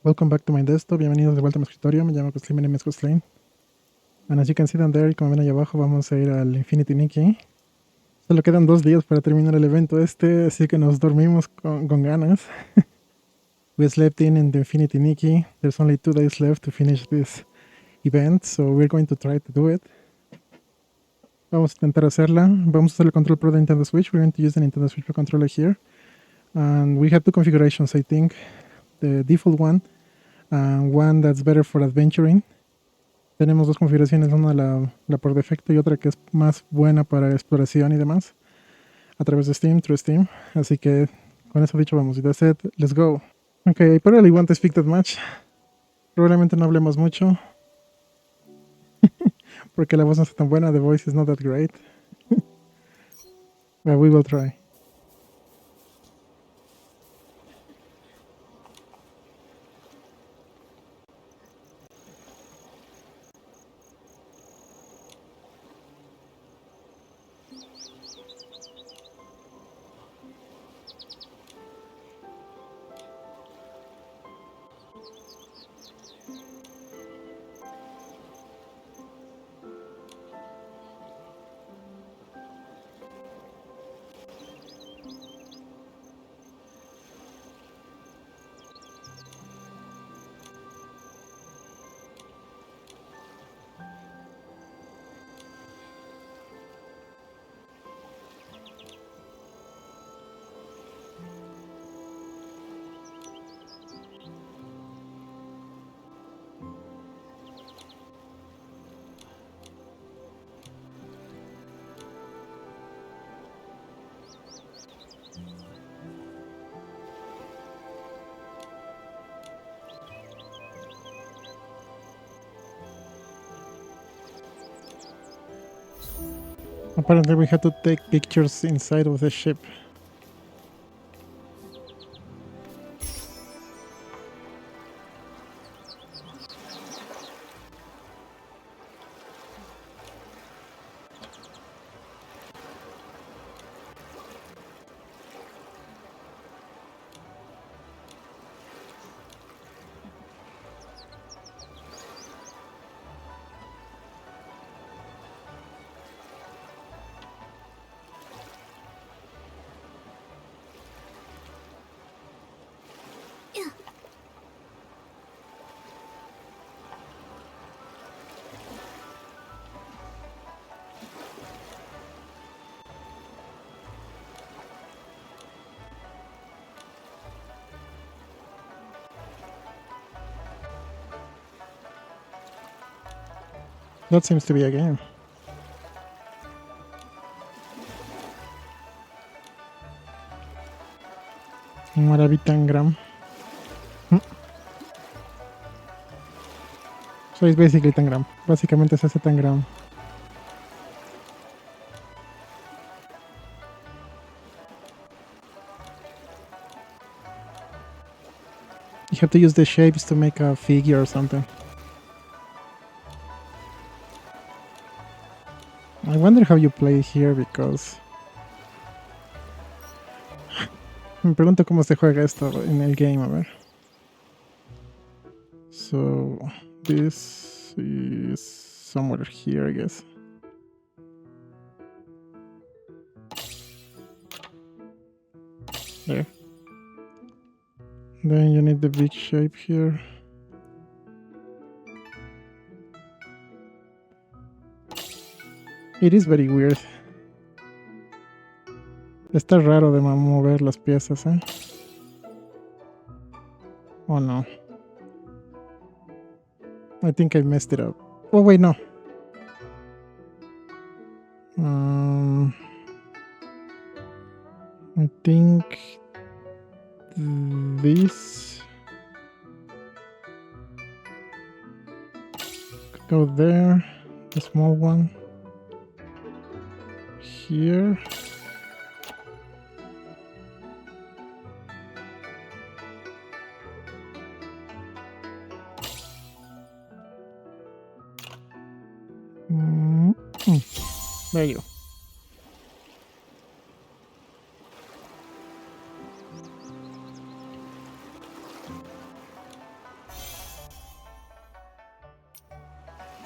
Welcome back to my desktop, bienvenidos de vuelta a mi escritorio, me llamo Glostlyn, my name is Glostlyn. And as you can see down there, y como ven ahí abajo, vamos a ir al Infinity Nikki. Solo quedan 2 días para terminar el evento así que nos dormimos con ganas. We slept in the Infinity Nikki. There's only 2 days left to finish this event, so we're going to try to do it. Vamos a intentar hacerla. Vamos a hacer el control pro de Nintendo Switch. We're going to use the Nintendo Switch Pro controller here. And we have 2 configurations, I think. The default one, and one that's better for adventuring. Tenemos 2 configuraciones, una la por defecto y otra que es más buena para exploración y demás. A través de Steam, through Steam. Así que, con eso dicho, vamos. That's it, let's go. Ok, I probably want to speak that much. Probablemente no hablemos mucho. Porque la voz no está tan buena, the voice is not that great. But we will try. Apparently we had to take pictures inside of the ship. That seems to be a game. Maravitangram. So it's basically Tangram. Básicamente se hace Tangram. You have to use the shapes to make a figure or something. I wonder how you play here because... Me pregunto cómo se juega esto en el game, a ver. So, this is somewhere here, I guess. There. Then you need the big shape here. It is very weird. Está raro de mover las piezas, ¿eh? Oh no. I think I messed it up. Oh wait, no. I think this could go there. The small one here. There you go.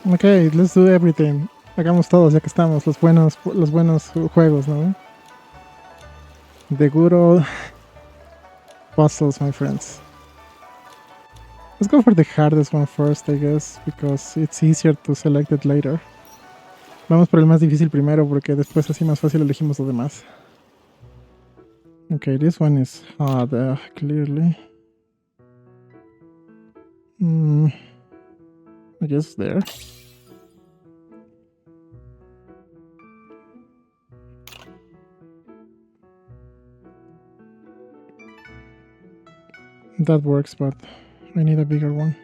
Okay, let's do everything. Hagamos todos ya que estamos, los buenos juegos, ¿no? The good old puzzles, my friends. Let's go for the hardest one first, I guess, because it's easier to select it later. Vamos por el más difícil primero, porque después así más fácil elegimos los demás. Okay, this one is hard, clearly. I guess there. That works, but I need a bigger one.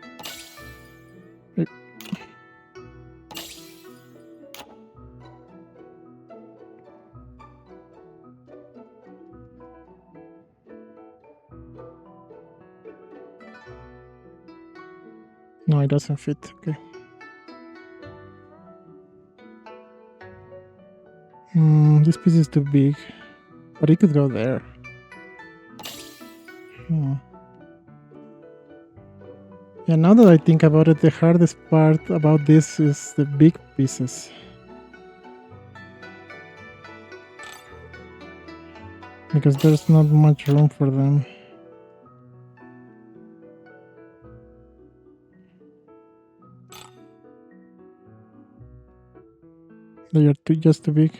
No, it doesn't fit. Okay. This piece is too big, but it could go there. Yeah, now that I think about it, the hardest part about this is the big pieces. Because there's not much room for them. They are just too big.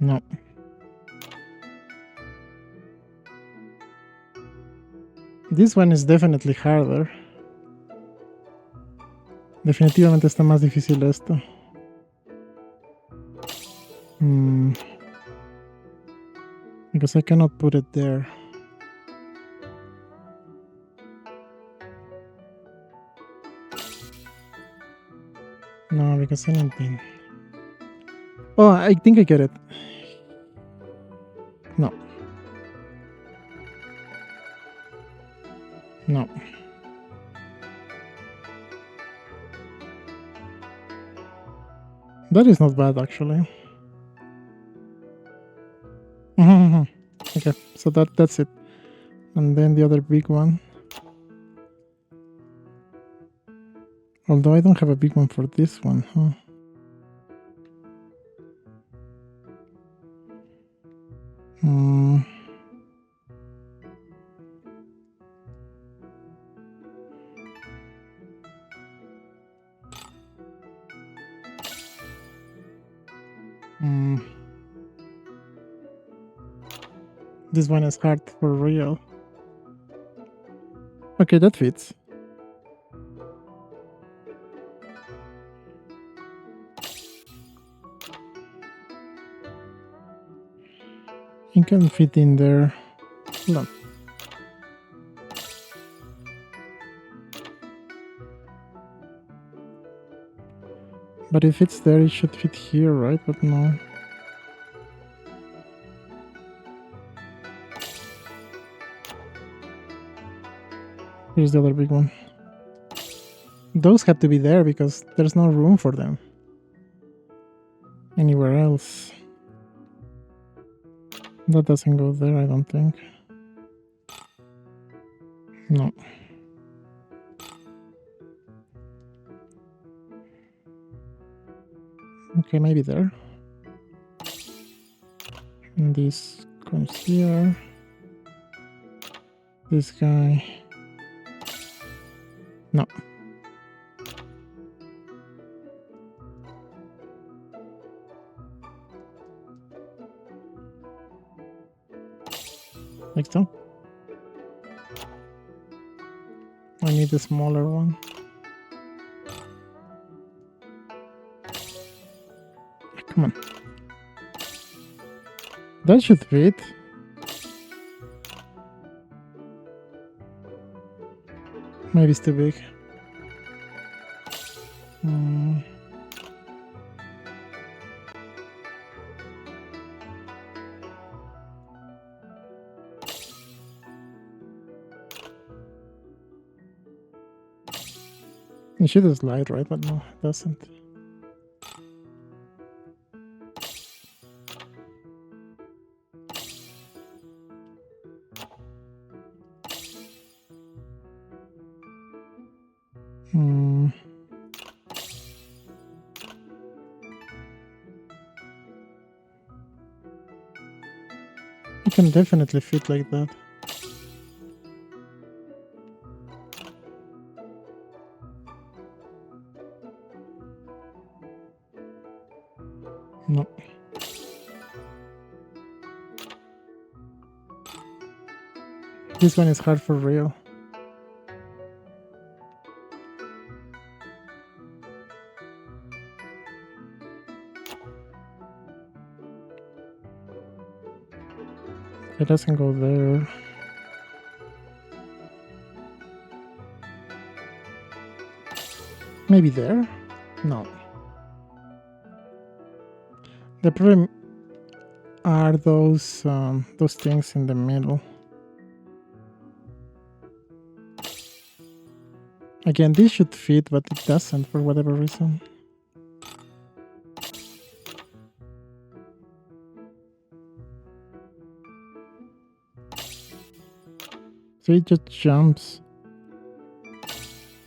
No. This one is definitely harder. Definitivamente está más difícil esto. Because I cannot put it there. No, because anything. Oh, I think I get it. No. No. That is not bad, actually. Okay, so that's it. And then the other big one. Although I don't have a big one for this one, huh? This one is hard for real. Okay, that fits. It can fit in there. No. But if it's there, it should fit here, right? But no. Here's the other big one. Those have to be there because there's no room for them anywhere else. That doesn't go there, I don't think. No. Okay, maybe there. And this comes here. This guy. No. Like so. I need a smaller one. Come on. That should fit. Maybe it's too big. It should slide, right? But no, it doesn't. Hmm. You can definitely fit like that. No. This one is hard for real. It doesn't go there. Maybe there? No. The problem are those things in the middle. Again, this should fit, but it doesn't for whatever reason. So it just jumps.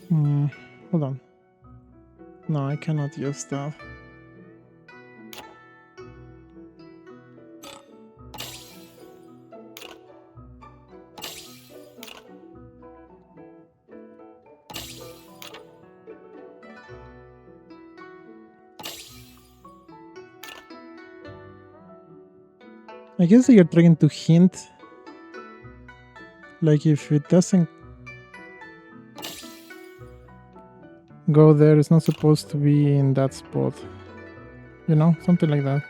Hold on. No, I cannot use that. I guess they are trying to hint, like if it doesn't go there, it's not supposed to be in that spot. You know, something like that.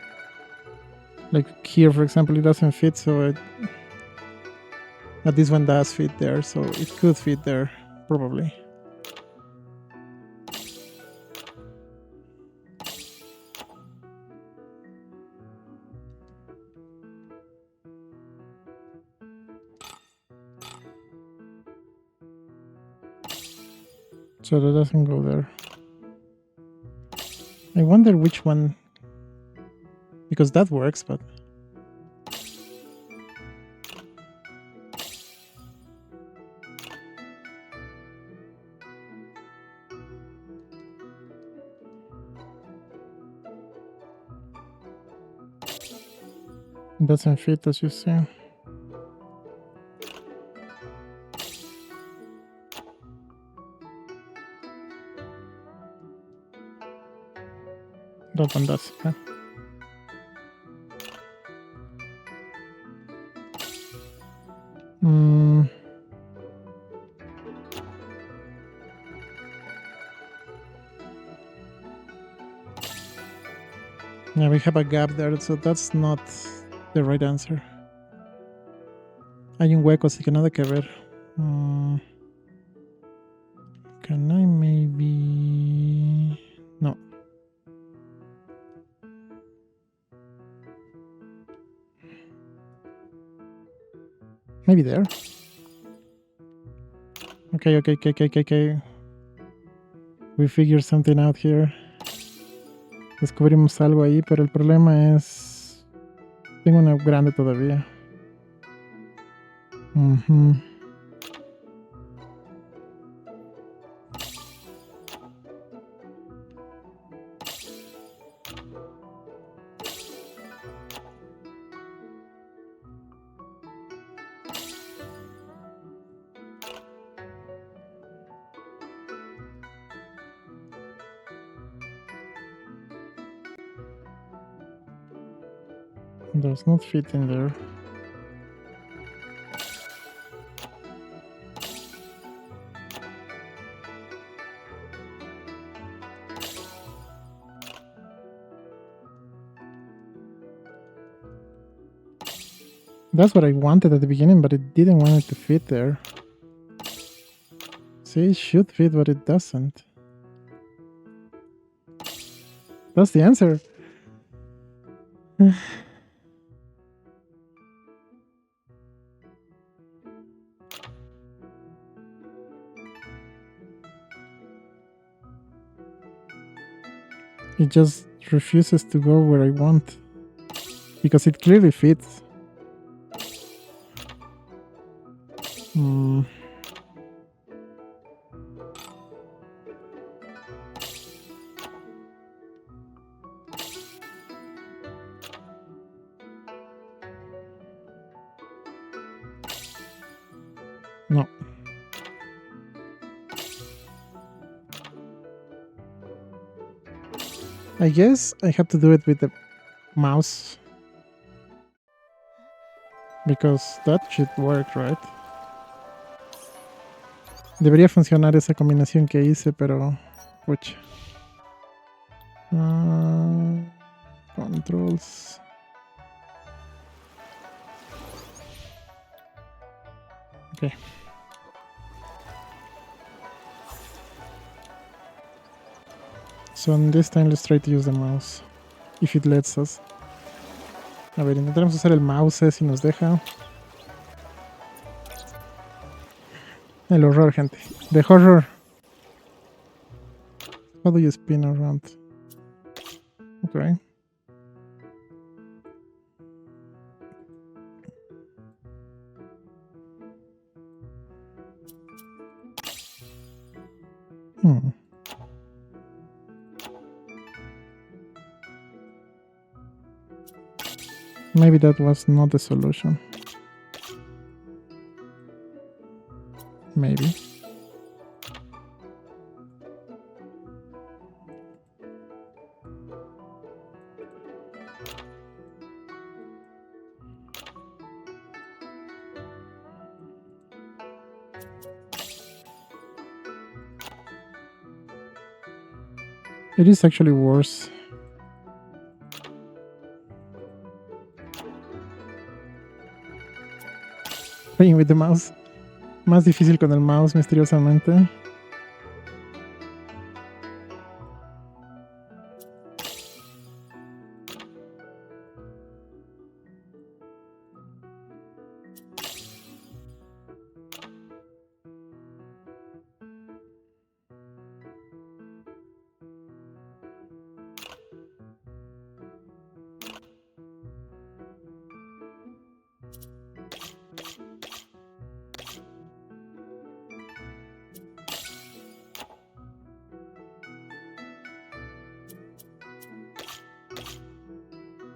Like here, for example, it doesn't fit, so but this one does fit there, so it could fit there, probably. So that doesn't go there. I wonder which one, because that works, but it doesn't fit, as you see. That one does. Okay. Yeah, we have a gap there, so that's not the right answer. Hay un hueco, así que nada que ver. Can I maybe... No. Maybe there. Okay. We figured something out here. Descubrimos algo ahí, pero el problema es... Tengo una grande todavía. There's not fit in there. That's what I wanted at the beginning, but it didn't want it to fit there. See, it should fit, but it doesn't. That's the answer. It just refuses to go where I want. Because it clearly fits. No. I guess I have to do it with the mouse. Because that should work, right? Debería funcionar esa combinación que hice, pero... Pucha. Controls. Okay. So this time let's try to use the mouse. If it lets us. A ver, intentaremos usar el mouse si nos deja. El horror, gente. The horror. How do you spin around? Okay. Maybe that was not the solution. Maybe. It is actually worse. Playing with the mouse. Más difícil con el mouse, misteriosamente.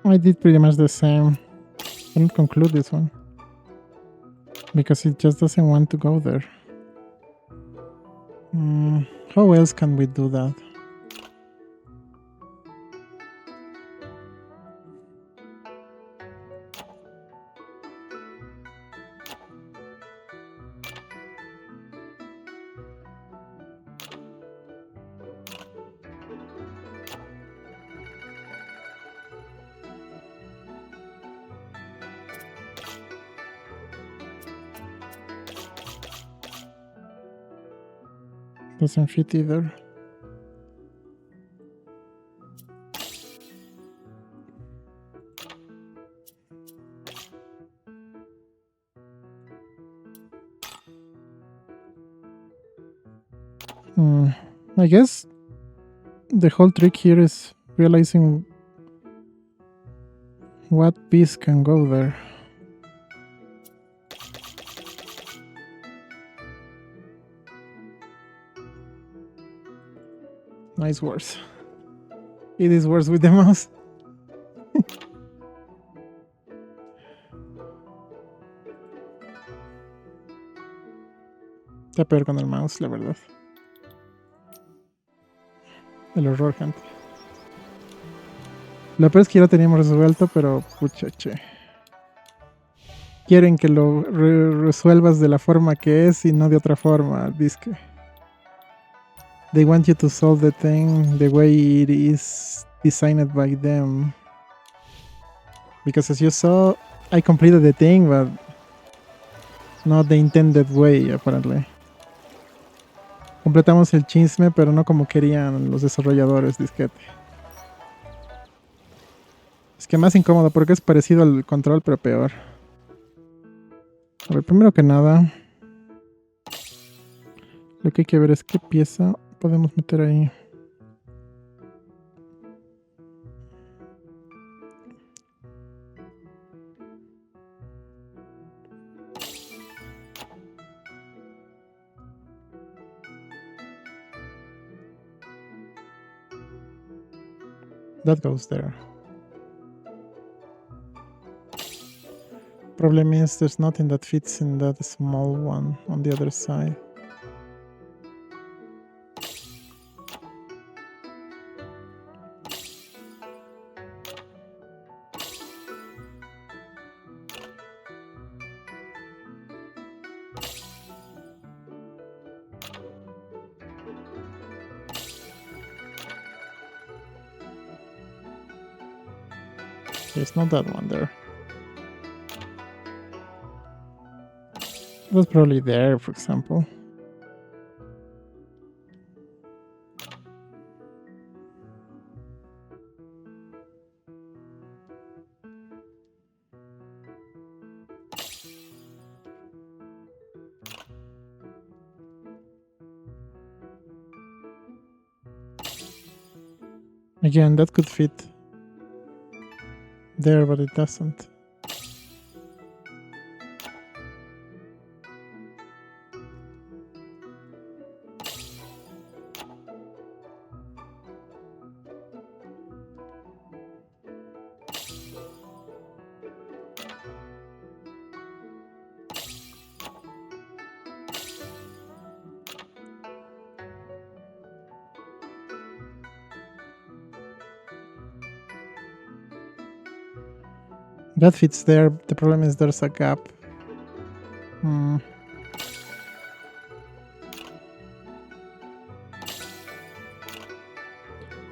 I did pretty much the same. I didn't conclude this one. Because it just doesn't want to go there. How else can we do that? Doesn't fit either. I guess the whole trick here is realizing what piece can go there. Nice words. It is worse with the mouse. Está peor con el mouse, la verdad. El horror, gente. Lo peor es que ya lo teníamos resuelto, pero puchache. Quieren que lo resuelvas de la forma que es y no de otra forma, disque. They want you to solve the thing the way it is designed by them. Because as you saw, I completed the thing, but not the intended way, apparently. Completamos el chisme, pero no como querían los desarrolladores, disquete. Es que más incómodo porque es parecido al control, pero peor. A ver, primero que nada, lo que hay que ver es qué pieza podemos meter ahí. That goes there. Problem is there's nothing that fits in that small one on the other side. It's not that one there. It was probably there, for example. Again, that could fit there, but it doesn't. That fits there. The problem is there's a gap.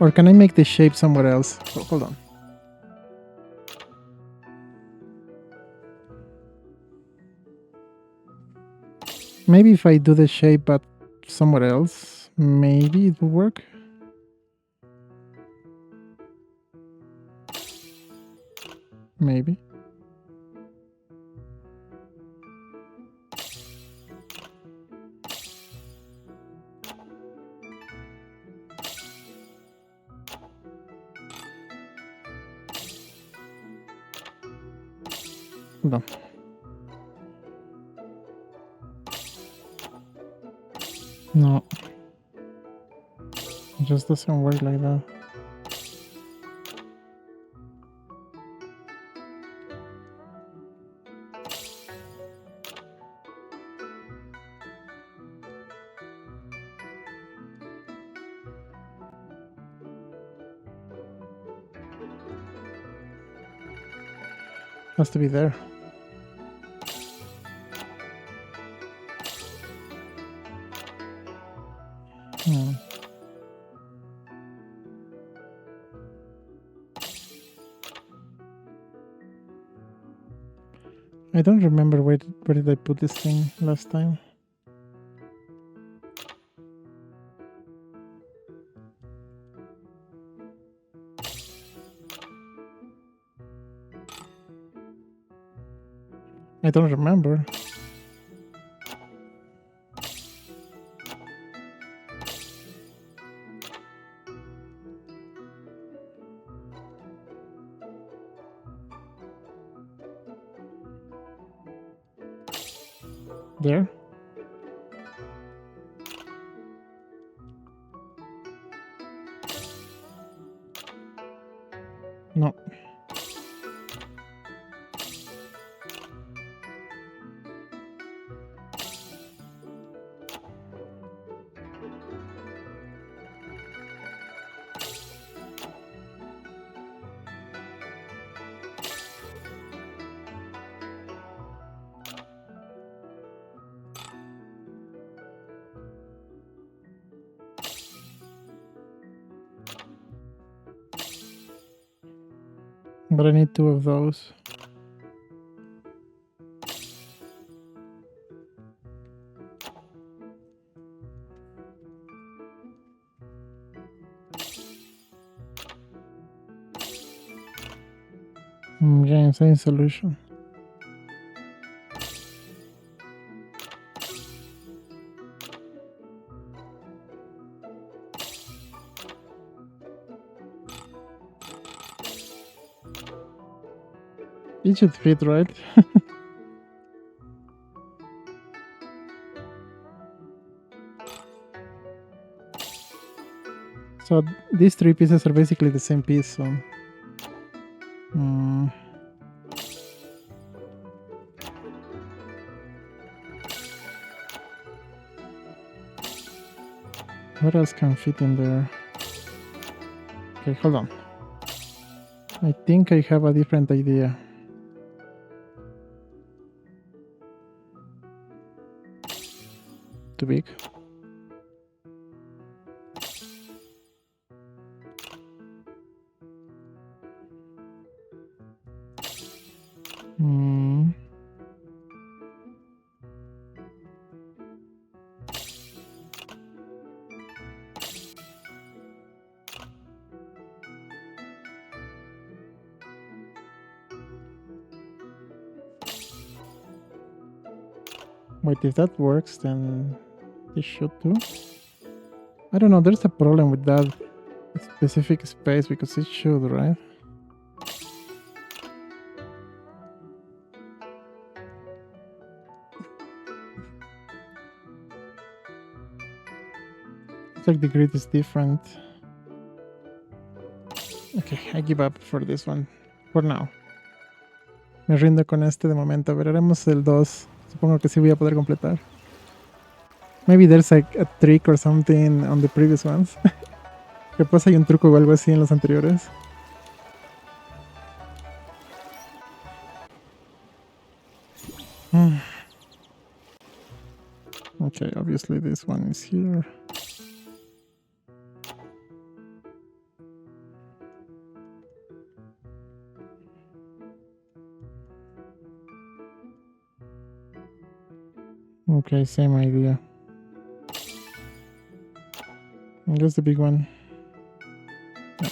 Or can I make the shape somewhere else? Oh, hold on. Maybe if I do the shape but somewhere else, maybe it will work. Maybe. Hold on. No. It just doesn't work like that. Has to be there. I don't remember where did I put this thing last time. I don't remember. There. No. But I need 2 of those. Yeah, same solution. It should fit, right? So these three pieces are basically the same piece, so... What else can fit in there? Okay, hold on. I think I have a different idea. Too big. Wait, if that works, then this should too. I don't know, there's a problem with that specific space because it should, right? It's like the grid is different. Okay, I give up for this one. For now. Me rindo con este de momento. Veremos el 2. Supongo que sí voy a poder completar. Maybe there's like a trick or something on the previous ones. Que pues hay un truco o algo así en los anteriores. Okay, obviously this one is here. Okay, same idea. I guess the big one. Yeah.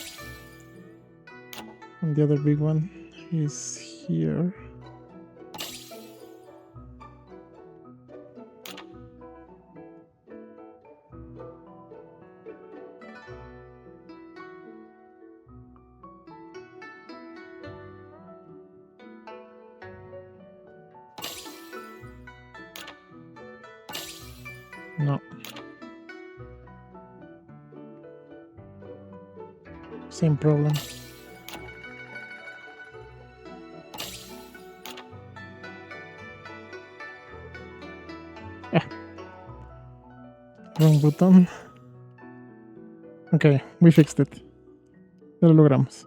And the other big one is here. No. Same problem. Ah. Wrong button. Okay, we fixed it. Ya lo logramos.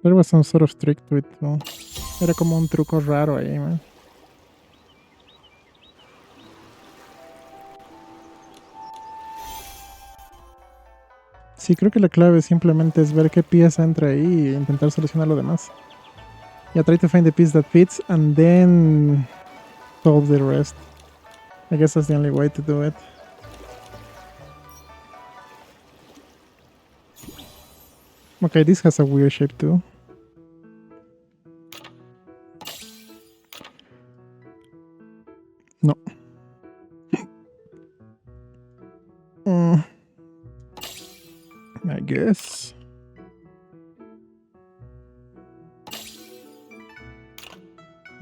There was some sort of trick to it, though. Era como un truco raro ahí, man. Sí, creo que la clave simplemente es ver qué pieza entra ahí e intentar solucionar lo demás. Yeah, try to find the piece that fits and then solve the rest. I guess that's the only way to do it. Okay, this has a weird shape too. No. I guess.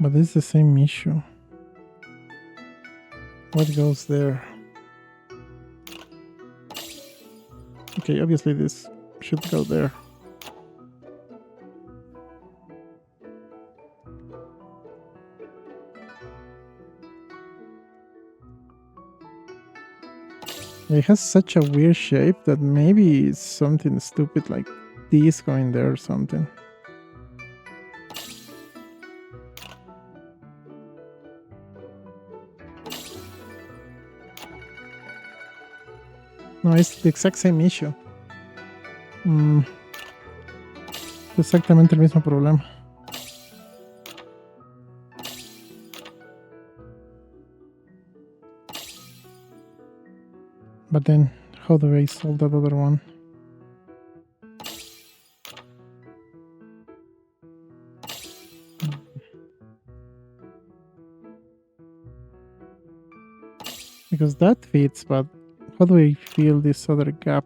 But this is the same issue. What goes there? Okay, obviously this should go there. It has such a weird shape that maybe it's something stupid like this going there or something. No, it's the exact same issue. Exactamente el mismo problema. But then, how do I solve that other one? Because that fits, but how do I fill this other gap?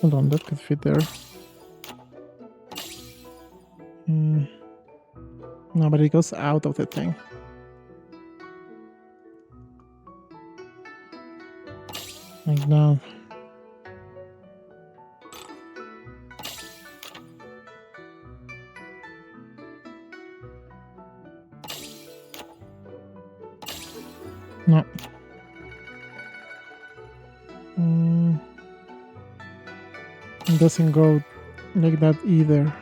Hold on, that could fit there. No, but it goes out of the thing. Like now. No. It doesn't go like that either.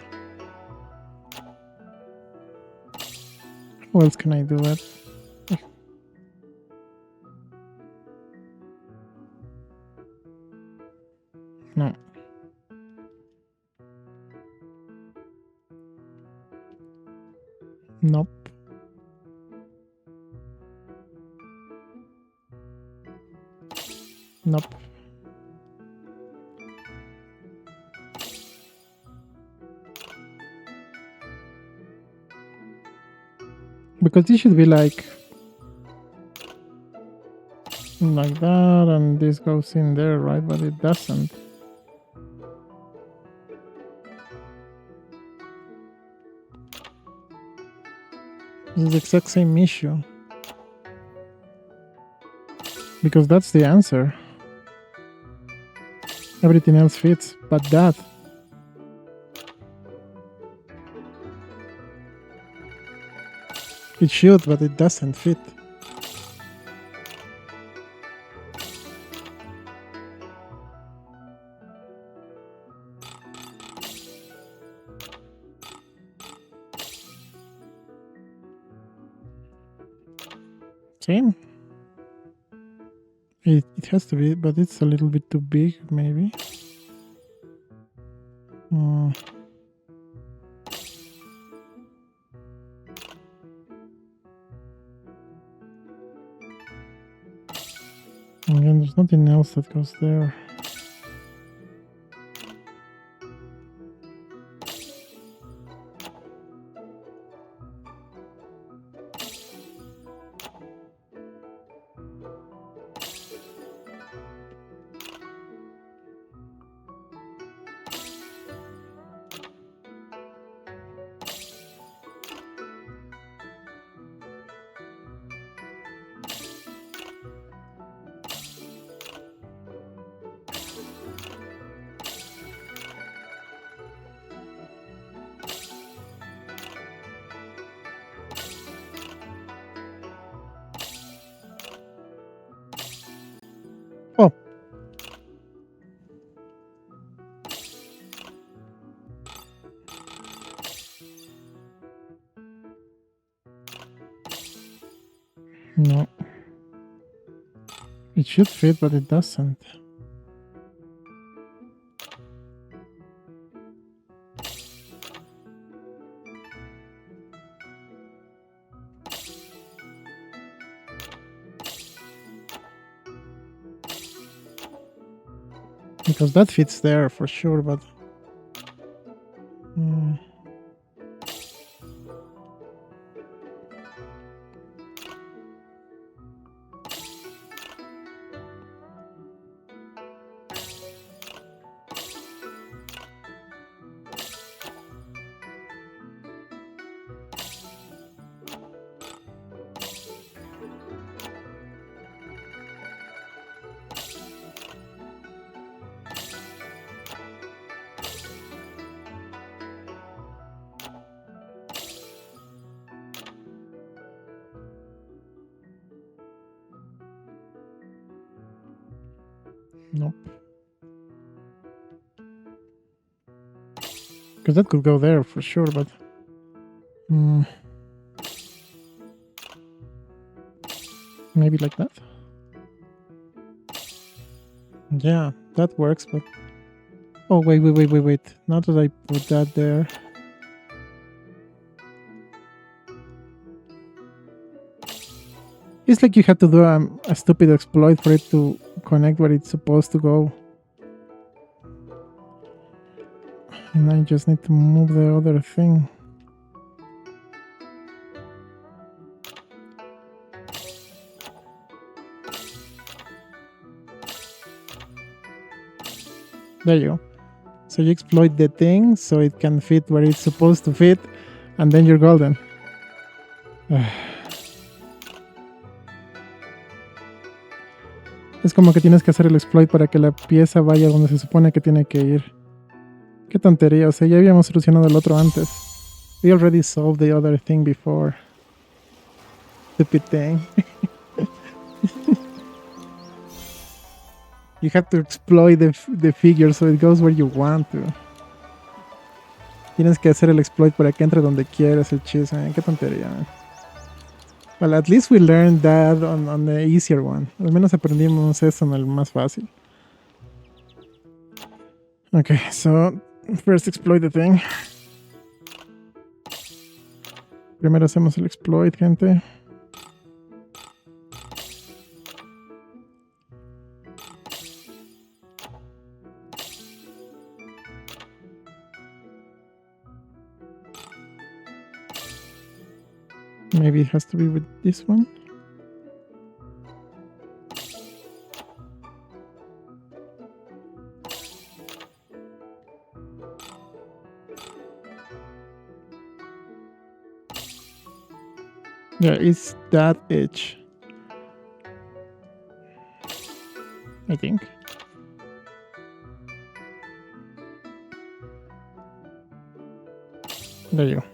How else can I do that? No. Nope. Nope. Because this should be like that, and this goes in there, right? But it doesn't. It's the exact same issue. Because that's the answer. Everything else fits, but that. It should, but it doesn't fit. Same. It has to be, but it's a little bit too big, maybe. Again, there's nothing else that goes there. Oh. No. It should fit, but it doesn't. Because that fits there for sure, but... Nope. Because that could go there for sure, but... maybe like that? Yeah, that works, but... Oh, wait. Now that I put that there... It's like you have to do a stupid exploit for it to connect where it's supposed to go. And I just need to move the other thing. There you go. So you exploit the thing so it can fit where it's supposed to fit, and then you're golden. Es como que tienes que hacer el exploit para que la pieza vaya donde se supone que tiene que ir. Qué tontería, o sea, ya habíamos solucionado el otro antes. We already solved the other thing before. Stupid thing. You have to exploit the figure so it goes where you want to. Tienes que hacer el exploit para que entre donde quieras el chisme. Qué tontería, man. Well, at least we learned that on the easier one. Al menos aprendimos eso en el más fácil. Okay, so first exploit the thing. Primero hacemos el exploit, gente. Maybe it has to be with this one. Yeah, it's that edge. I think. There you go.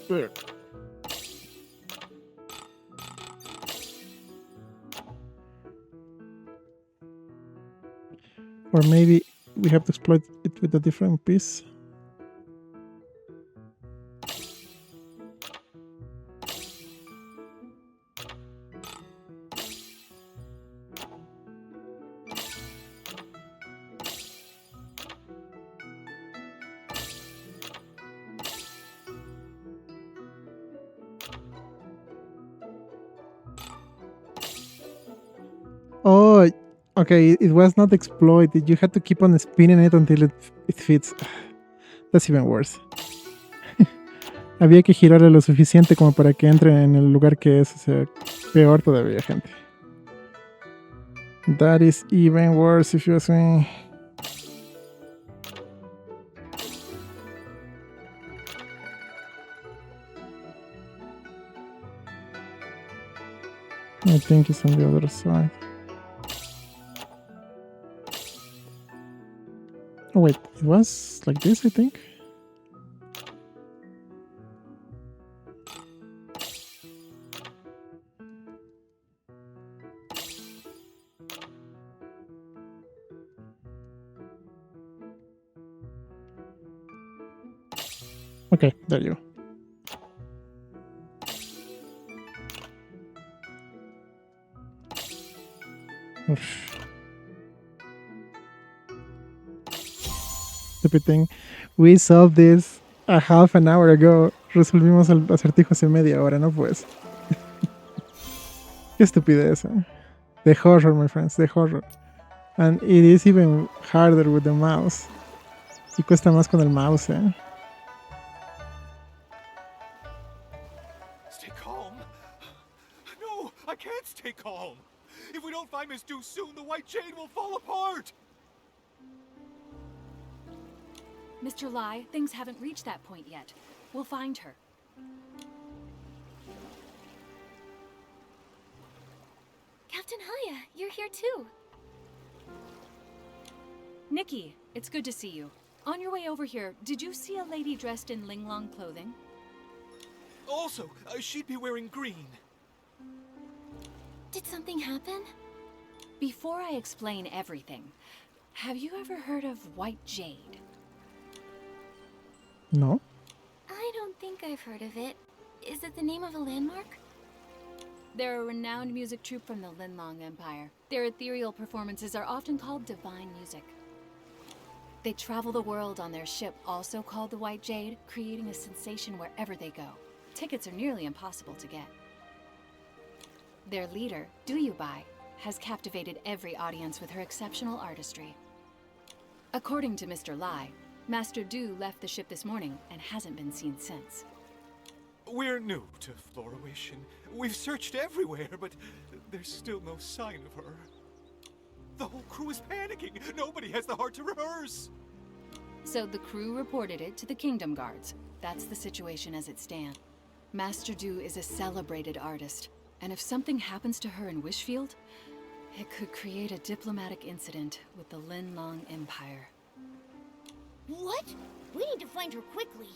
There. Or maybe we have to exploit it with a different piece. Oh, okay, it was not exploited. You had to keep on spinning it until it fits. That's even worse. Había que girarle lo suficiente como para que entre en el lugar que es. O sea, peor todavía, gente. That is even worse if you ask me. I think it's on the other side. Oh wait, it was like this, I think. Okay, there you go. Oof. Stupid thing. We solved this a half an hour ago. Resolvimos el acertijo hace media hora, ¿no? Pues. Qué estupidez, ¿eh? The horror, my friends, the horror. And it is even harder with the mouse. Y cuesta más con el mouse, ¿eh? Stay calm. No, I can't stay calm. If we don't find Miss Dew soon, the white jade will fall apart. Mr. Lai, things haven't reached that point yet. We'll find her. Captain Haya, you're here too. Nikki, it's good to see you. On your way over here, did you see a lady dressed in Linglong clothing? Also, she'd be wearing green. Did something happen? Before I explain everything, have you ever heard of White Jade? No. I don't think I've heard of it. Is it the name of a landmark? They're a renowned music troupe from the Linlong Empire. Their ethereal performances are often called divine music. They travel the world on their ship, also called the White Jade, creating a sensation wherever they go. Tickets are nearly impossible to get. Their leader, Duyubai, has captivated every audience with her exceptional artistry. According to Mr. Lai, Master Du left the ship this morning and hasn't been seen since. We're new to Floriwish, and we've searched everywhere, but there's still no sign of her. The whole crew is panicking. Nobody has the heart to rehearse. So the crew reported it to the Kingdom Guards. That's the situation as it stands. Master Du is a celebrated artist, and if something happens to her in Wishfield, it could create a diplomatic incident with the Linlong Empire. What? We need to find her quickly.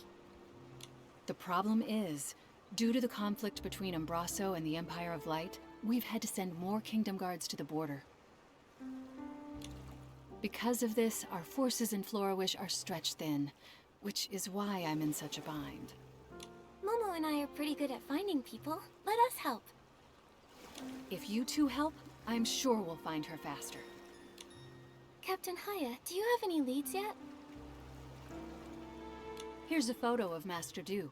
The problem is, due to the conflict between Umbraso and the Empire of Light, we've had to send more Kingdom Guards to the border. Because of this, our forces in Floriwish are stretched thin, which is why I'm in such a bind. Momo and I are pretty good at finding people. Let us help. If you two help, I'm sure we'll find her faster. Captain Haya, do you have any leads yet? Here's a photo of Master Du.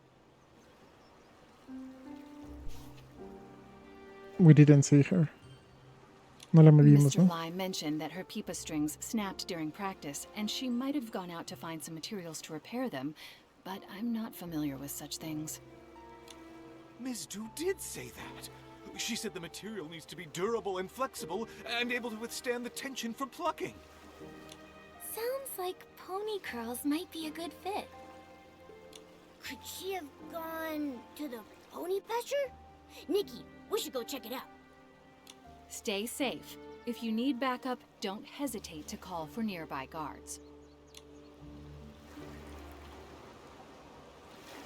We didn't see her. No la medimos, Mr. ¿no? Lai mentioned that her pipa strings snapped during practice, and she might have gone out to find some materials to repair them, but I'm not familiar with such things. Ms. Du did say that. She said the material needs to be durable and flexible and able to withstand the tension from plucking. Sounds like pony curls might be a good fit. Could she have gone to the pony pasture? Nikki, we should go check it out. Stay safe. If you need backup, don't hesitate to call for nearby guards.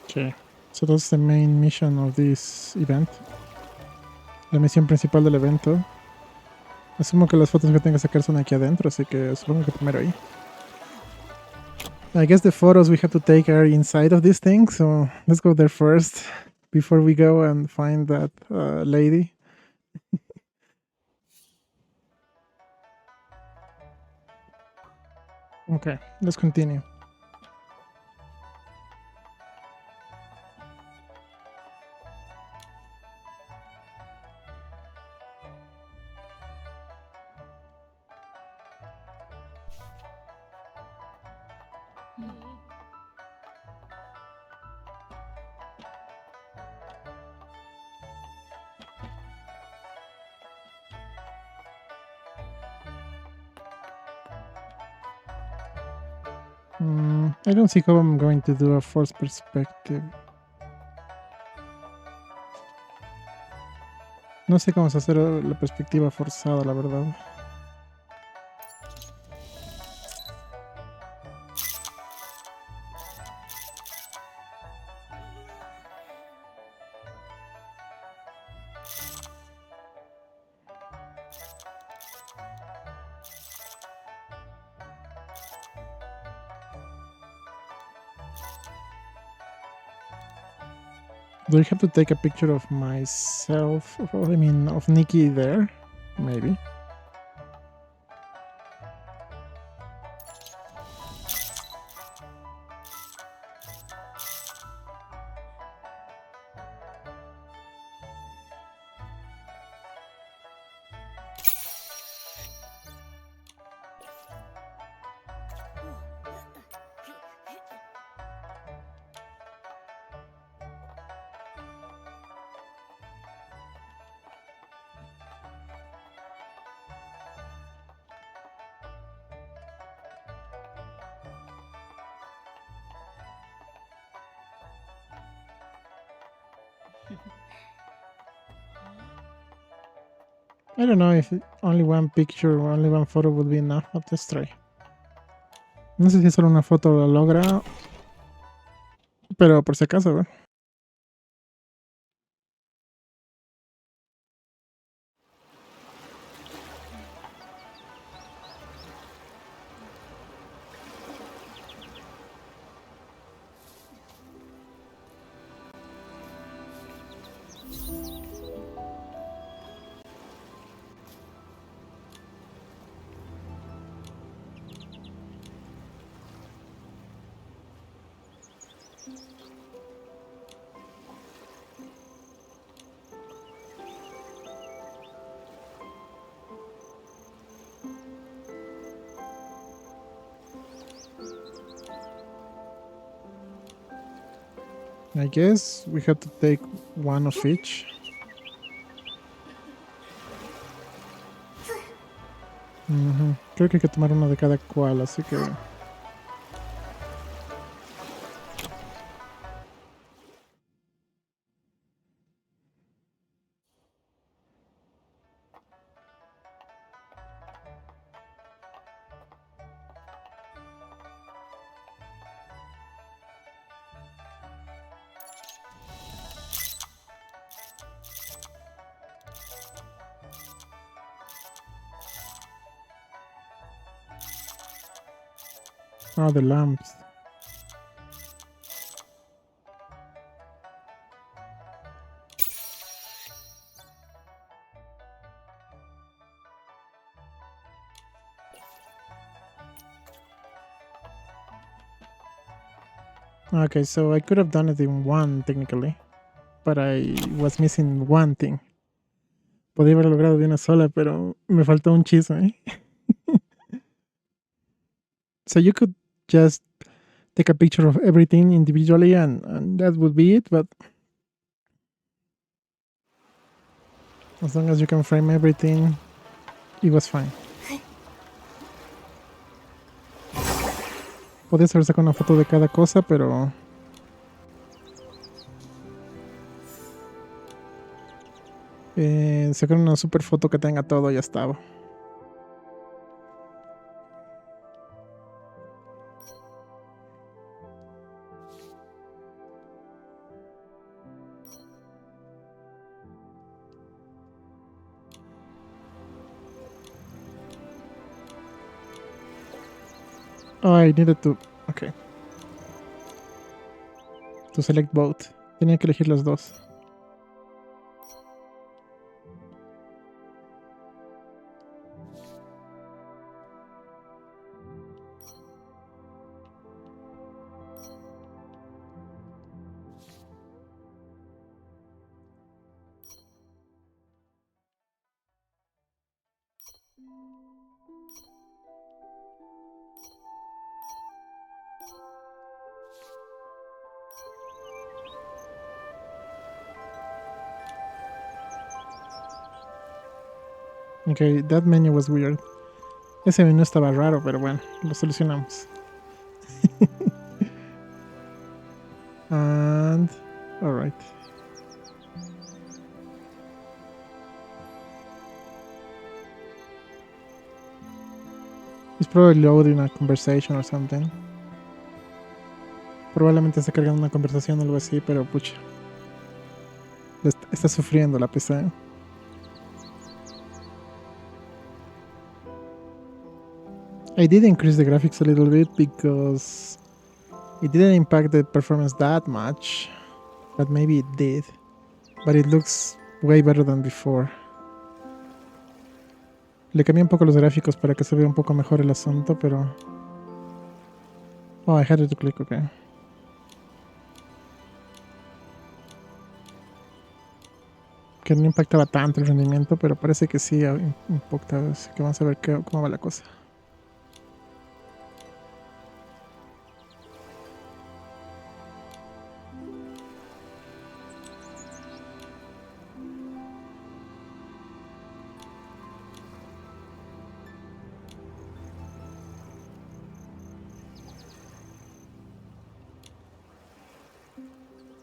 Okay, so that's the main mission of this event. La misión principal del evento. Asumo que las fotos que tenga que sacar son aquí adentro, así que supongo que primero ahí. I guess the photos we have to take are inside of this thing, so let's go there first before we go and find that lady. Okay, let's continue. I don't see how I'm going to do a forced perspective. No sé cómo se hacer la perspectiva forzada, la verdad. Do I have to take a picture of myself? I mean, of Nikki there? Maybe. I don't know if only one picture or only one photo would be enough, but let's try. No sé si solo una foto lo logra, pero por si acaso, ¿verdad? I guess we have to take one of each. Creo que hay que tomar uno de cada cual, así que... Oh, the lamps. Okay, so I could have done it in one, technically. But I was missing one thing. Podría haberlo logrado de una sola, pero me faltó un chisme. So you could just take a picture of everything individually and that would be it, but as long as you can frame everything, it was fine. Podías haber sacado una foto de cada cosa, pero... sacar una super foto que tenga todo, ya estaba. Oh, I needed to... Okay. To select both. Tenía que elegir los dos. Okay, that menu was weird. Ese menú estaba raro, pero bueno, lo solucionamos. And... Alright. It's probably loading a conversation or something. Probablemente está cargando una conversación o algo así, pero pucha. Está sufriendo la PC. I did increase the graphics a little bit because it didn't impact the performance that much, but maybe it did. But it looks way better than before. Le cambié un poco los gráficos para que se vea un poco mejor el asunto, pero... Oh, I had to click, okay. Que no impactaba tanto el rendimiento, pero parece que sí impacta, así que vamos a ver cómo va la cosa.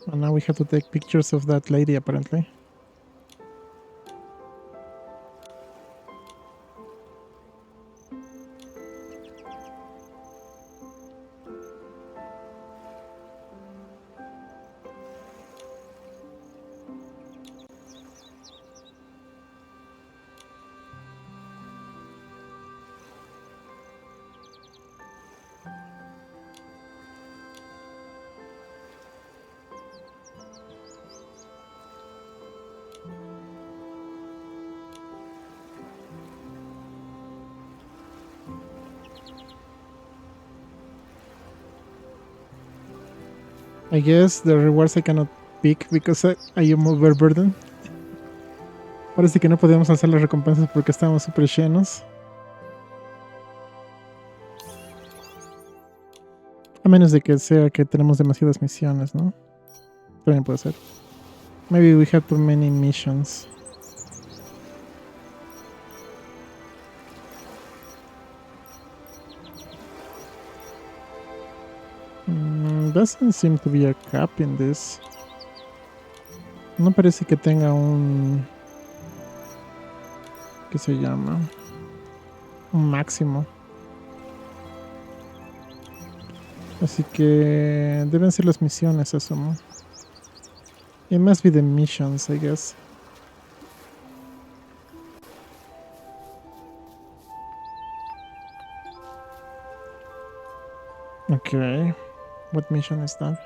And now we have to take pictures of that lady, apparently. I guess the rewards I cannot pick because I am overburdened. Parece que no podemos hacer las recompensas porque estamos super llenos. A menos de que sea que tenemos demasiadas misiones, ¿no? También puede ser. Maybe we had too many missions. Doesn't seem to be a cap in this. No parece que tenga un... ¿Qué se llama? Un máximo. Así que deben ser las misiones, asumo. It must be the missions, I guess. Okay. What mission is that?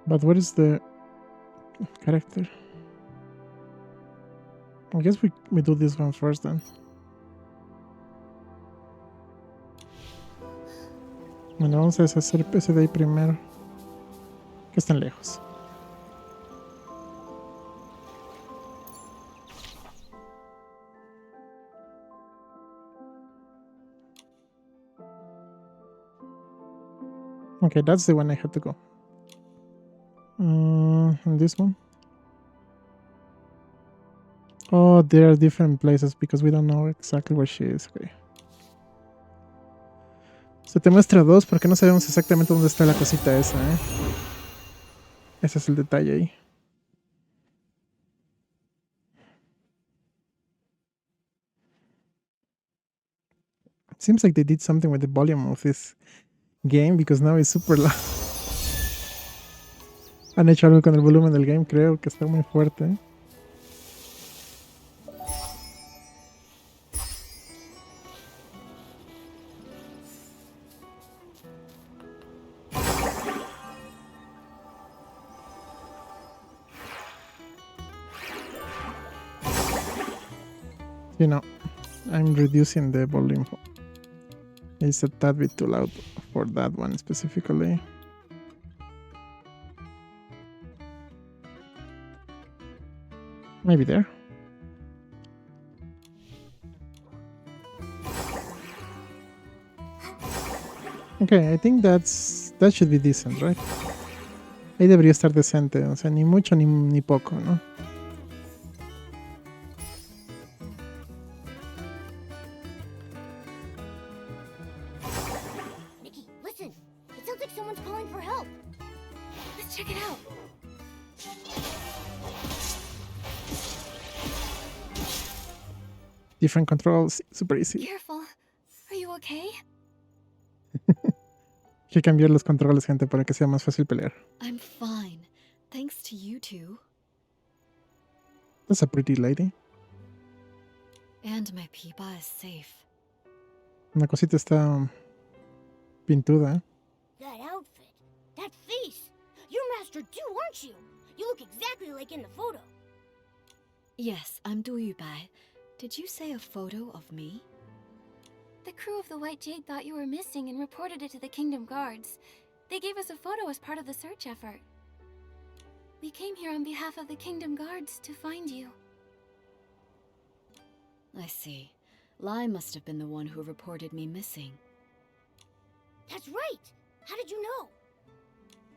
But what is the character? I guess we do this one first then. Bueno, vamos a deshacer ese de ahí primero. Que están lejos. Okay, that's the one I had to go. And this one? Oh, there are different places because we don't know exactly where she is. Okay. Se te muestra dos porque no sabemos exactamente dónde está la cosita esa, ¿eh? Ese es el detalle ahí. It seems like they did something with the volume of this game because now it's super loud. Han hecho algo con el volumen del game, creo que está muy fuerte, ¿eh? You know, I'm reducing the volume. It's a tad bit too loud for that one specifically. Maybe there. Okay, I think that should be decent, right? Ahí debería estar decente, o sea, ni mucho ni poco, ¿no? Nikki, listen. It sounds like someone's calling for help. Let's check it out. Different controls, super easy. Careful. Are you okay? Hay que cambiar los controles, gente, para que sea más fácil pelear. I'm fine. Thanks to you two. That's a pretty lady. And my Peepa is safe. Una cosita está pintuda, ¿eh? That outfit. That face. You're Master Du, aren't you? You look exactly like in the photo. Yes, I'm Du Yubai. Did you say a photo of me? The crew of the White Jade thought you were missing and reported it to the Kingdom Guards. They gave us a photo as part of the search effort. We came here on behalf of the Kingdom Guards to find you. I see. Lai must have been the one who reported me missing. That's right. How did you know?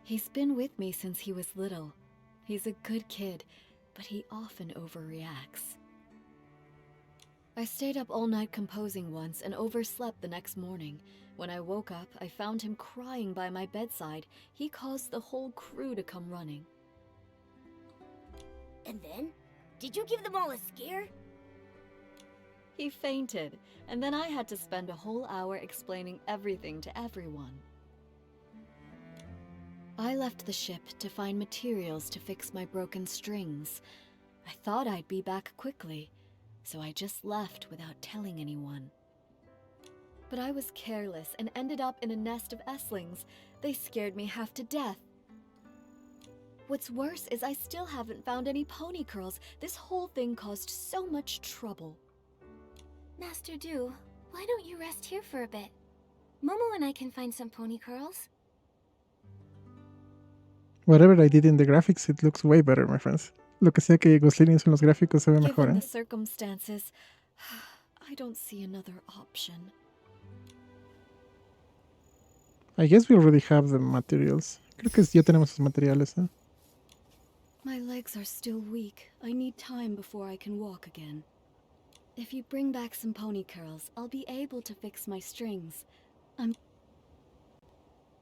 He's been with me since he was little. He's a good kid, but he often overreacts. I stayed up all night composing once and overslept the next morning. When I woke up, I found him crying by my bedside. He caused the whole crew to come running. And then? Did you give them all a scare? He fainted, and then I had to spend a whole hour explaining everything to everyone. I left the ship to find materials to fix my broken strings. I thought I'd be back quickly, so I just left without telling anyone. But I was careless and ended up in a nest of Esslings. They scared me half to death. What's worse is I still haven't found any pony curls. This whole thing caused so much trouble. Master Du, why don't you rest here for a bit? Momo and I can find some pony curls. Whatever I did in the graphics, it looks way better, my friends. Lo que sea que Glostlyn hizo en los gráficos se ve mejor, Given ¿eh? the circumstances, I don't see another option. I guess we already have the materials. Creo que ya tenemos los materiales, ¿eh? My legs are still weak. I need time before I can walk again. If you bring back some pony curls, I'll be able to fix my strings.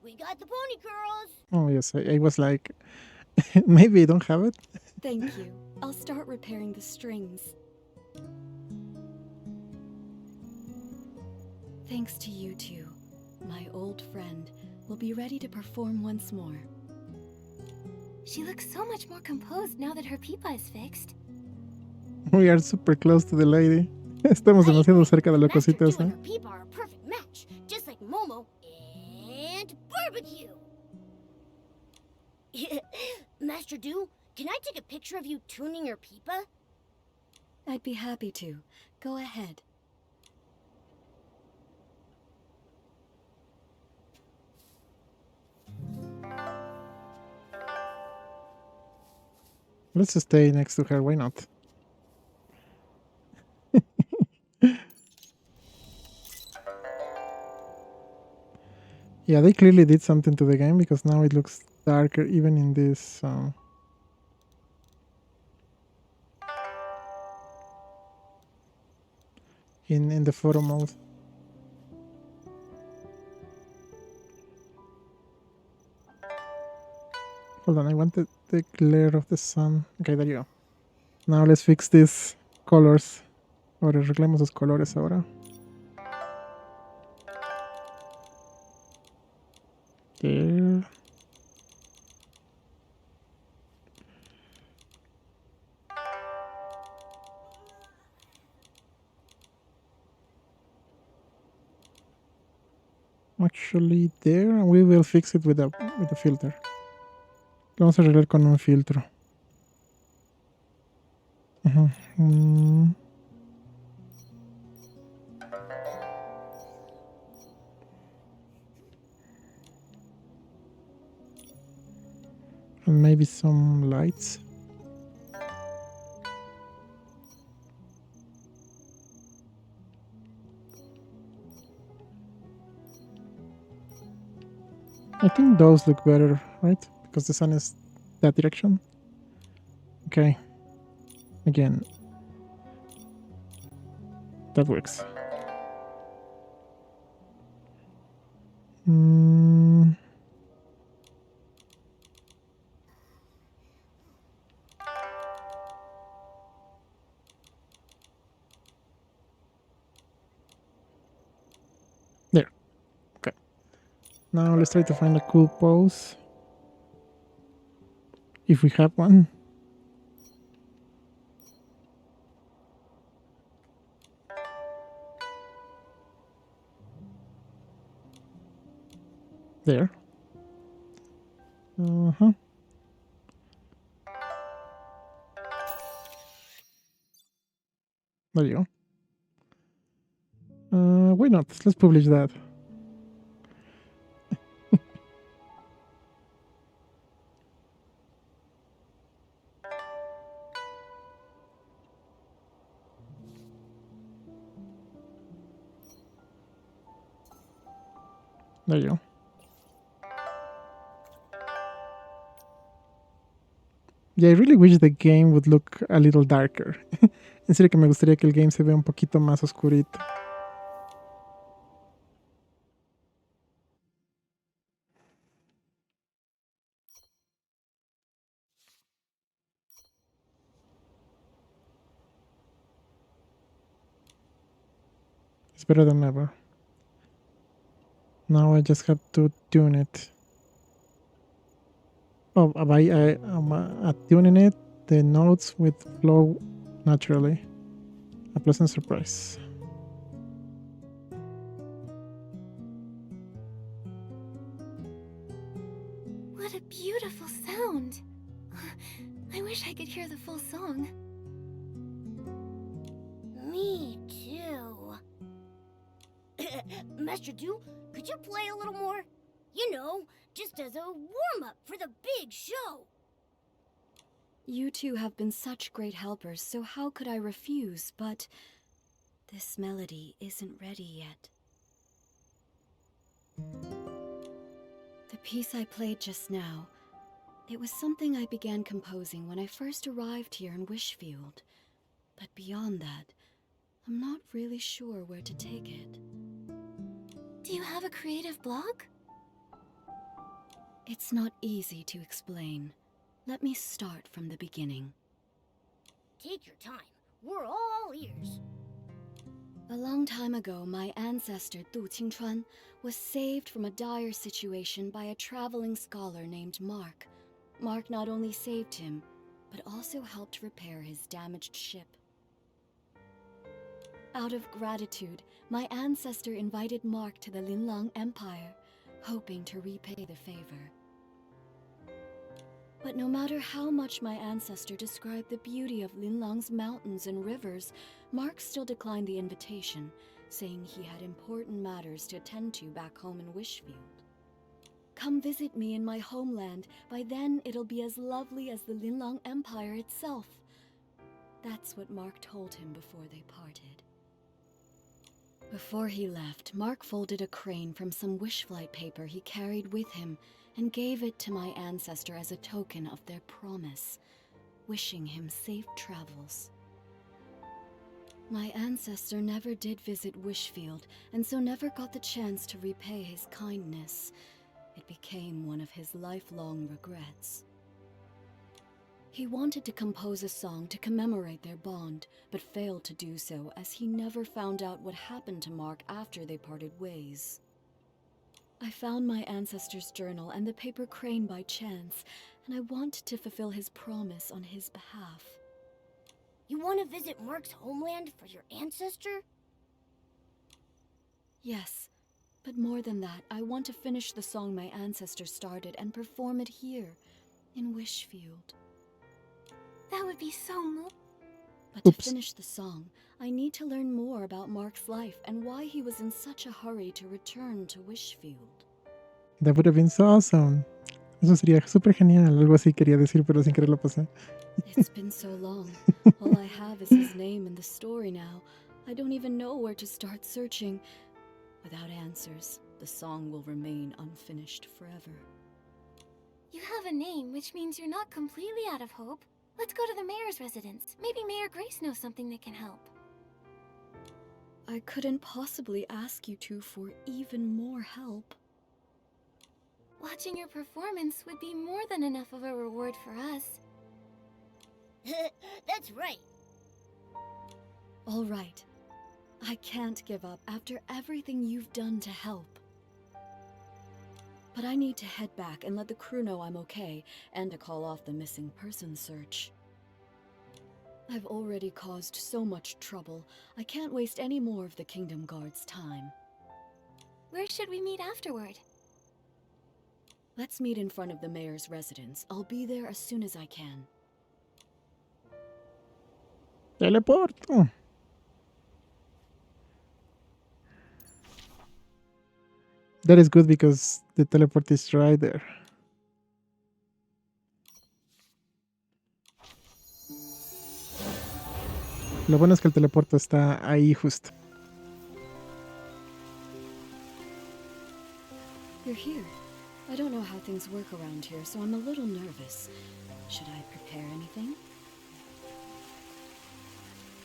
We got the pony curls. Oh, yes, I was like, maybe I don't have it. Thank you. I'll start repairing the strings. Thanks to you two, my old friend will be ready to perform once more. She looks so much more composed now that her pipa is fixed. We are super close to the lady. Estamos demasiado cerca de la Master cosita Du esa. and her pipa are a perfect match, just like Momo and Barbecue. Master Du, can I take a picture of you tuning your pipa? I'd be happy to. Go ahead. Let's stay next to her, why not? Yeah, they clearly did something to the game because now it looks darker even in this in the photo mode. Hold on, I wanted the glare of the sun. Okay, there you go. Now let's fix these colors. Ahora arreglemos los colores ahora. There. Actually there, and we will fix it with a filter. Lo vamos a arreglar con un filtro. And maybe some lights. I think those look better, right? Because the sun is that direction. Okay. Again. That works. There. Okay. Now let's try to find a cool pose. If we have one. There. There you go. Why not? Let's publish that. There you go. Yeah, I really wish the game would look a little darker. En serio que me gustaría que el game se vea un poquito más oscurito. It's better than ever. Now I just have to tune it. Oh, by tuning it, the notes would flow naturally. A pleasant surprise. What a beautiful sound. I wish I could hear the full song. Me too. Master Du, could you play a little more? You know, just as a warm-up for the big show. You two have been such great helpers, so how could I refuse? But this melody isn't ready yet. The piece I played just now, it was something I began composing when I first arrived here in Wishfield. But beyond that, I'm not really sure where to take it. Do you have a creative block? It's not easy to explain. Let me start from the beginning. Take your time. We're all ears. A long time ago, my ancestor Du Qingchuan was saved from a dire situation by a traveling scholar named Mark. Mark not only saved him, but also helped repair his damaged ship. Out of gratitude, my ancestor invited Mark to the Linlang Empire, hoping to repay the favor. But no matter how much my ancestor described the beauty of Linlang's mountains and rivers, Mark still declined the invitation, saying he had important matters to attend to back home in Wishfield. Come visit me in my homeland. By then, it'll be as lovely as the Linlang Empire itself. That's what Mark told him before they parted. Before he left, Mark folded a crane from some wishflight paper he carried with him and gave it to my ancestor as a token of their promise, wishing him safe travels. My ancestor never did visit Wishfield, and so never got the chance to repay his kindness. It became one of his lifelong regrets. He wanted to compose a song to commemorate their bond, but failed to do so as he never found out what happened to Mark after they parted ways. I found my ancestor's journal and the paper crane by chance, and I want to fulfill his promise on his behalf. You want to visit Mark's homeland for your ancestor? Yes, but more than that, I want to finish the song my ancestor started and perform it here, in Wishfield. That would be so But to Oops. finish the song, I need to learn more about Mark's life and why he was in such a hurry to return to Wishfield. That would have been so awesome. Eso sería súper genial. Algo así quería decir, pero sin querer lo pasé. It's been so long. All I have is his name and the story now. I don't even know where to start searching. Without answers, the song will remain unfinished forever. You have a name, which means you're not completely out of hope. Let's go to the mayor's residence. Maybe Mayor Grace knows something that can help. I couldn't possibly ask you two for even more help. Watching your performance would be more than enough of a reward for us. That's right. All right. I can't give up after everything you've done to help. But I need to head back and let the crew know I'm okay, and to call off the missing person search. I've already caused so much trouble. I can't waste any more of the Kingdom Guard's time. Where should we meet afterward? Let's meet in front of the mayor's residence. I'll be there as soon as I can. Teleporto. That is good because the teleport is right there. Lo bueno es que el teleporto está ahí justo. You're here. I don't know how things work around here, so I'm a little nervous. Should I prepare anything?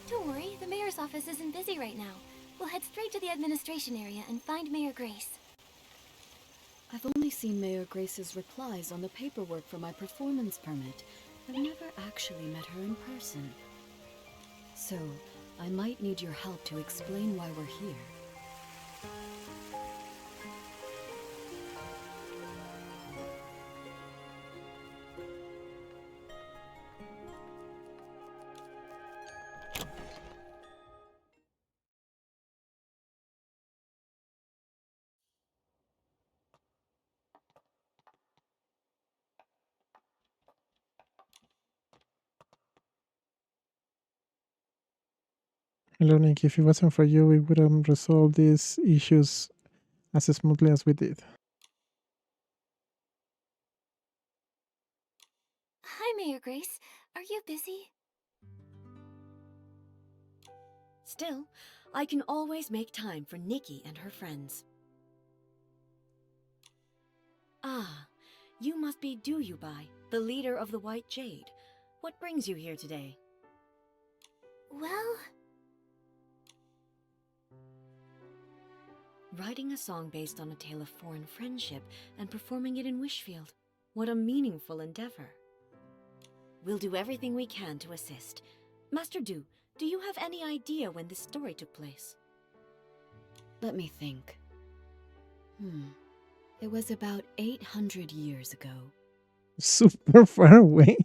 Don't worry, the mayor's office isn't busy right now. We'll head straight to the administration area and find Mayor Grace. I've only seen Mayor Grace's replies on the paperwork for my performance permit. I've never actually met her in person. So, I might need your help to explain why we're here. Hello, Nikki. If it wasn't for you, we would have resolved these issues as smoothly as we did. Hi, Mayor Grace. Are you busy? Still, I can always make time for Nikki and her friends. Ah, you must be Duyubai, the leader of the White Jade. What brings you here today? Well, Writing a song based on a tale of foreign friendship and performing it in Wishfield. What a meaningful endeavor. We'll do everything we can to assist. Master Du, do you have any idea when this story took place? Let me think. It was about 800 years ago. Super far away.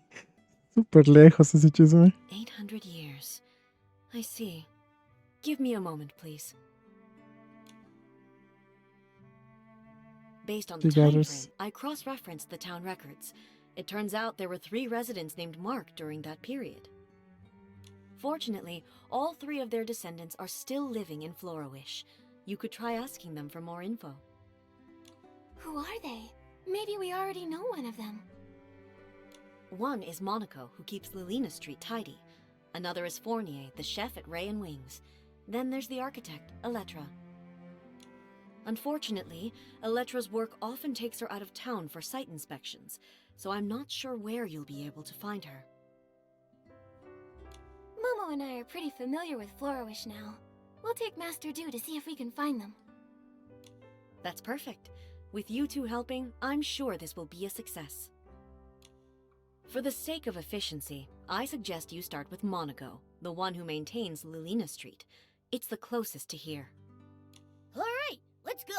Super lejos ese chisme. 800 years. I see. Give me a moment, please. Based on the time frame, I cross-referenced the town records. It turns out there were 3 residents named Mark during that period. Fortunately, all 3 of their descendants are still living in Florowish. You could try asking them for more info. Who are they? Maybe we already know one of them. One is Monaco, who keeps Lelina Street tidy. Another is Fournier, the chef at Ray and Wings. Then there's the architect, Elettra. Unfortunately, Elettra's work often takes her out of town for site inspections, so I'm not sure where you'll be able to find her. Momo and I are pretty familiar with Florowish now. We'll take Master Du to see if we can find them. That's perfect. With you two helping, I'm sure this will be a success. For the sake of efficiency, I suggest you start with Monaco, the one who maintains Lelina Street. It's the closest to here. alright, let's go.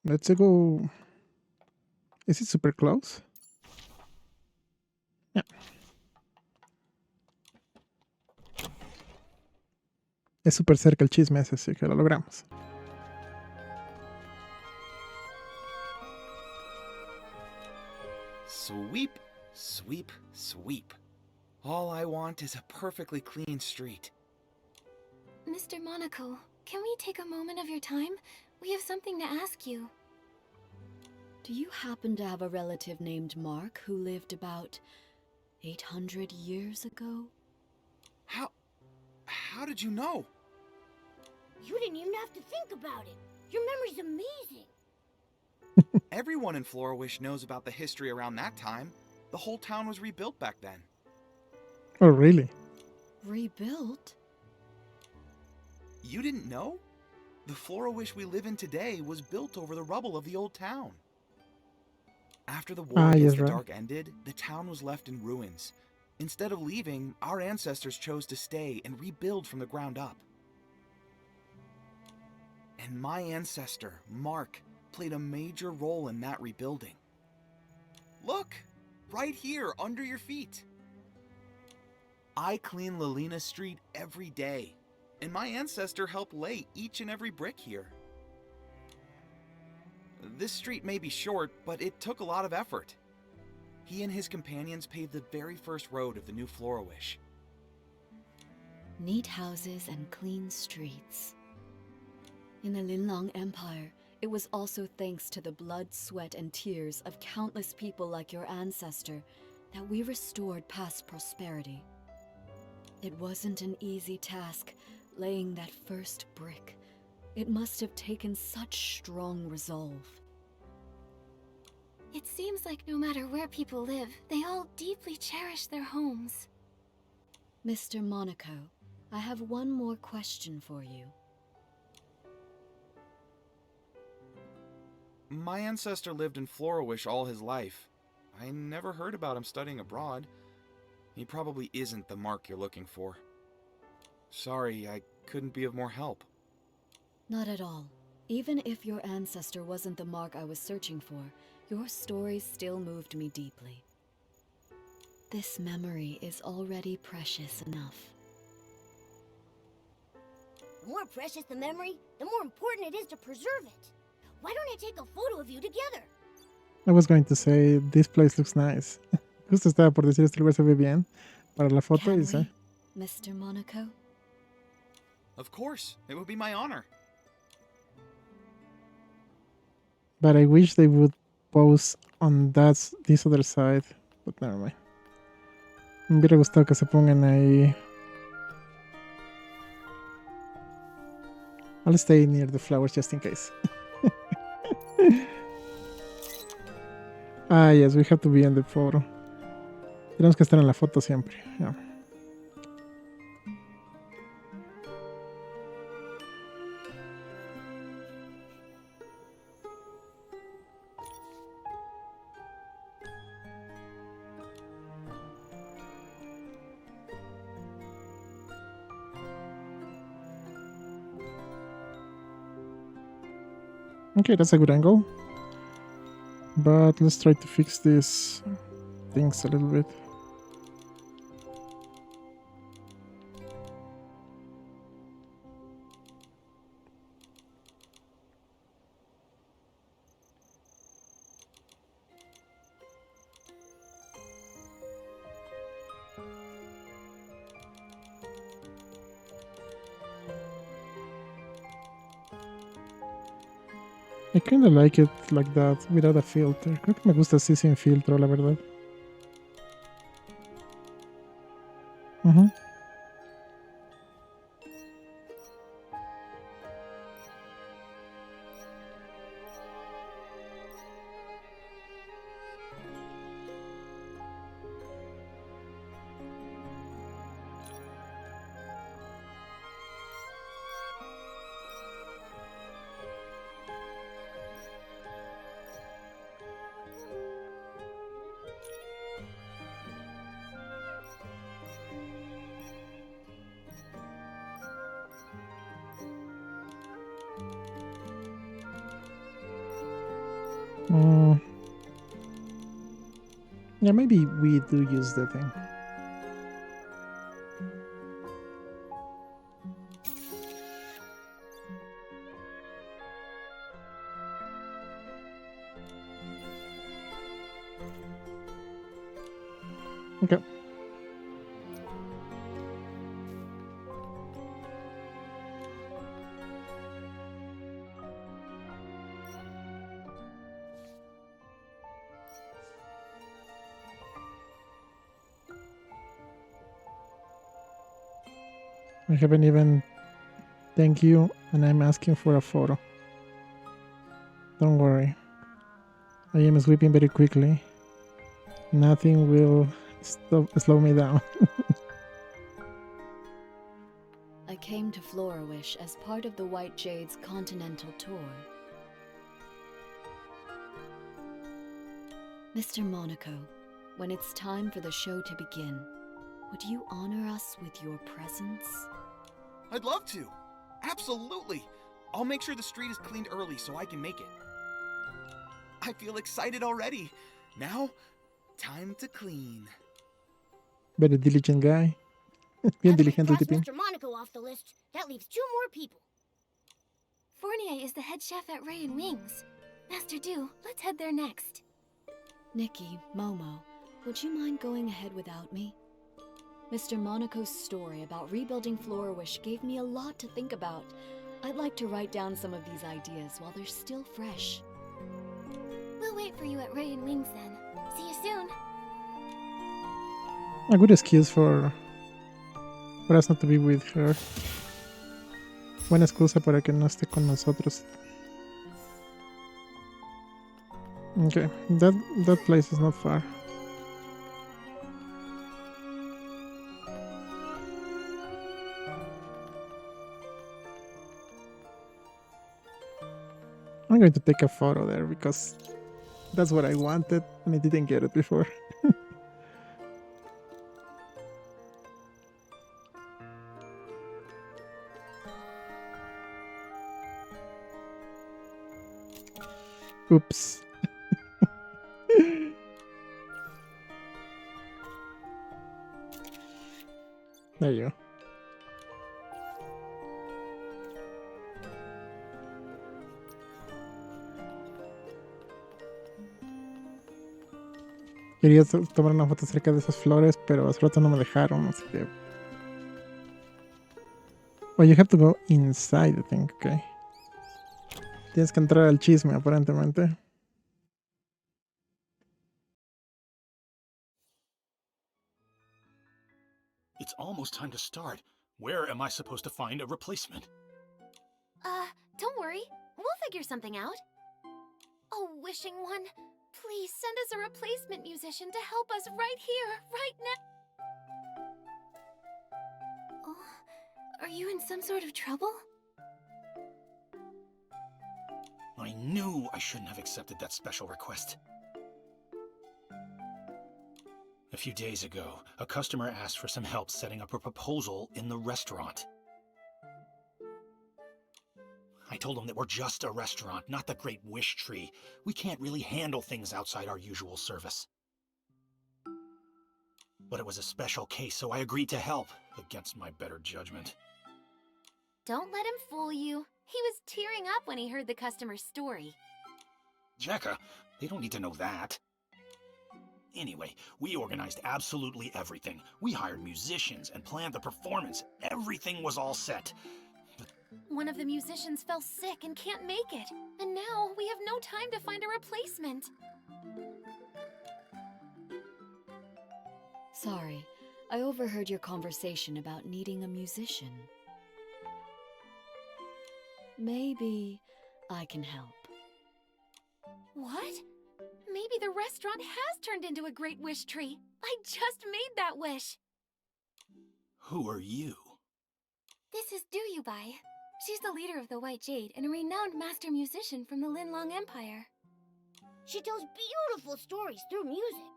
Let's go. Is it super close? Yeah. Es súper cerca el chisme ese, así que lo logramos. Sweep, sweep, sweep. All I want is a perfectly clean street. Mr. Monaco, can we take a moment of your time? We have something to ask you. Do you happen to have a relative named Mark who lived about 800 years ago? How did you know? You didn't even have to think about it. Your memory's amazing. Everyone in Florowish knows about the history around that time. The whole town was rebuilt back then. Oh, really? Rebuilt? You didn't know? The Florowish we live in today was built over the rubble of the old town. After the war against the Dark ended, the town was left in ruins. Instead of leaving, our ancestors chose to stay and rebuild from the ground up. And my ancestor, Mark, played a major role in that rebuilding. Look! Right here, under your feet! I clean Lelina Street every day, and my ancestor helped lay each and every brick here. This street may be short, but it took a lot of effort. He and his companions paved the very first road of the new Florowish. Neat houses and clean streets. In the Linlong Empire, it was also thanks to the blood, sweat, and tears of countless people like your ancestor that we restored past prosperity. It wasn't an easy task, laying that first brick. It must have taken such strong resolve. It seems like no matter where people live, they all deeply cherish their homes. Mr. Monaco, I have one more question for you. My ancestor lived in Florowish all his life. I never heard about him studying abroad. He probably isn't the Mark you're looking for. Sorry, I couldn't be of more help. Not at all. Even if your ancestor wasn't the Mark I was searching for, your story still moved me deeply. This memory is already precious enough. The more precious the memory, the more important it is to preserve it. Why don't I take a photo of you together? I was going to say, this place looks nice. Justo estaba por decir, este lugar se ve bien para la foto Can y se... we, Mr. Monaco? Of course, it would be my honor. But I wish they would pose on this other side. But never mind. Me hubiera gustado que se pongan ahí. I'll stay near the flowers just in case. Yes, we have to be in the photo. Tenemos que estar en la foto siempre. Yeah. Okay, that's a good angle. But let's try to fix these things a little bit. I kinda like it like that, without a filter. Creo que me gusta así sin filtro, la verdad. Yeah, maybe we do use the thing. Okay. I haven't even thank you, and I'm asking for a photo. Don't worry. I am sweeping very quickly. Nothing will slow me down. I came to Florawish as part of the White Jade's continental tour. Mr. Monaco, when it's time for the show to begin, would you honor us with your presence? I'd love to. Absolutely. I'll make sure the street is cleaned early so I can make it. I feel excited already. Now, time to clean. Very diligent guy. Bien diligente el tipín. Mr. Monaco off the list. That leaves 2 more people. Fournier is the head chef at Ray and Wings. Master Du, let's head there next. Nikki, Momo, would you mind going ahead without me? Mr. Monaco's story about rebuilding Florawish gave me a lot to think about. I'd like to write down some of these ideas while they're still fresh. We'll wait for you at Ray and Wings then. See you soon. A good excuse for us not to be with her. Buena excusa para que no esté con nosotros. Okay, that place is not far. I'm going to take a photo there because that's what I wanted and I didn't get it before. Oops. There you go. Quería tomar una foto cerca de esas flores, pero hace rato no me dejaron, así que... Oh, you have to go inside, I think. Okay. Tienes que entrar al chisme, aparentemente. It's almost time to start. Where am I supposed to find a replacement? Don't worry. We'll figure something out. Oh, wishing one, please send us a replacement musician to help us right here, right now. Oh, are you in some sort of trouble? I knew I shouldn't have accepted that special request. A few days ago, a customer asked for some help setting up a proposal in the restaurant. I told him that we're just a restaurant, not the Great Wish Tree. We can't really handle things outside our usual service. But it was a special case, so I agreed to help, against my better judgment. Don't let him fool you. He was tearing up when he heard the customer's story. Jekka, they don't need to know that. Anyway, we organized absolutely everything. We hired musicians and planned the performance. Everything was all set. One of the musicians fell sick and can't make it. And now we have no time to find a replacement. Sorry, I overheard your conversation about needing a musician. Maybe I can help. What? Maybe the restaurant has turned into a Great Wish Tree. I just made that wish. Who are you? This is Duyubai. She's the leader of the White Jade and a renowned master musician from the Linlong Empire. She tells beautiful stories through music.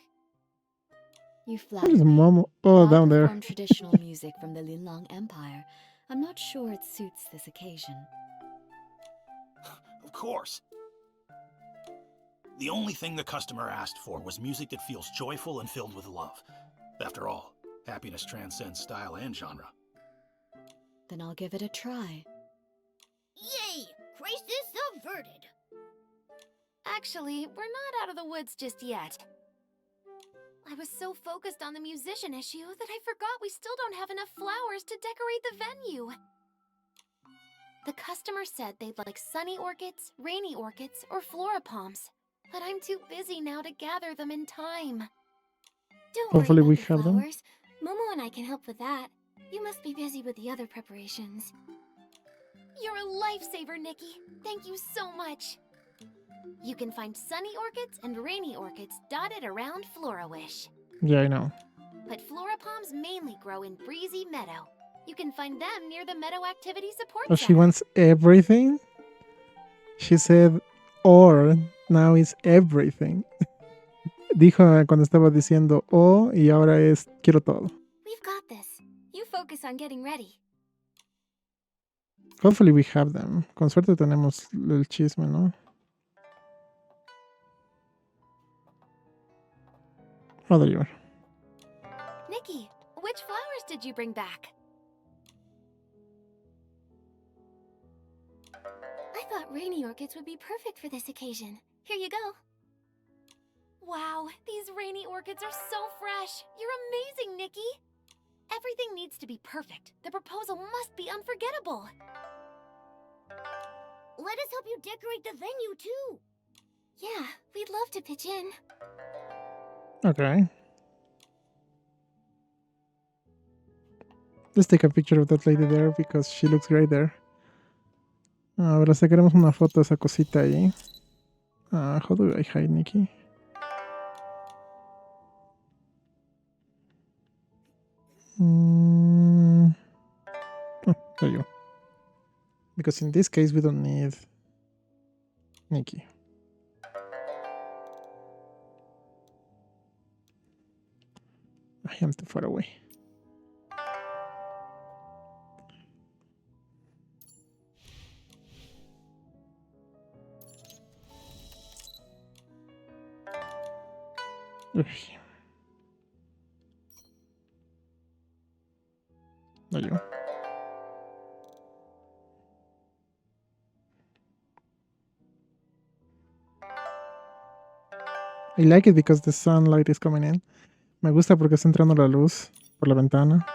You What flatter is me. Momo? While Oh, I down there. perform traditional music from the Linlong Empire, I'm not sure it suits this occasion. Of course. The only thing the customer asked for was music that feels joyful and filled with love. After all, happiness transcends style and genre. Then I'll give it a try. Yay! Crisis averted! Actually, we're not out of the woods just yet. I was so focused on the musician issue that I forgot we still don't have enough flowers to decorate the venue. The customer said they'd like sunny orchids, rainy orchids, or floripalms. But I'm too busy now to gather them in time. Don't Hopefully worry we about the have them. flowers. Momo and I can help with that. You must be busy with the other preparations. You're a lifesaver, Nikki. Thank you so much. You can find sunny orchids and rainy orchids dotted around Florawish. Yeah, I know. But floripalms mainly grow in Breezy Meadow. You can find them near the Meadow Activity Support Oh, Center. she wants everything? She said, or now is everything. Dijo cuando estaba diciendo oh y ahora es quiero todo. We've got this. You focus on getting ready. Hopefully we have them. Con suerte tenemos el chisme, ¿no? Oh, there you are. Nikki, which flowers did you bring back? I thought rainy orchids would be perfect for this occasion. Here you go. Wow, these rainy orchids are so fresh. You're amazing, Nikki. Everything needs to be perfect. The proposal must be unforgettable. Let us help you decorate the venue, too. Yeah, we'd love to pitch in. Okay. Let's take a picture of that lady there because she looks great there. Ahora sacaremos una foto de esa cosita ahí. How do I hide Nikki? Oh, there you go. Because in this case we don't need Nikki. I am too far away. Uy. There you go. I like it because the sunlight is coming in. Me gusta porque está entrando la luz por la ventana.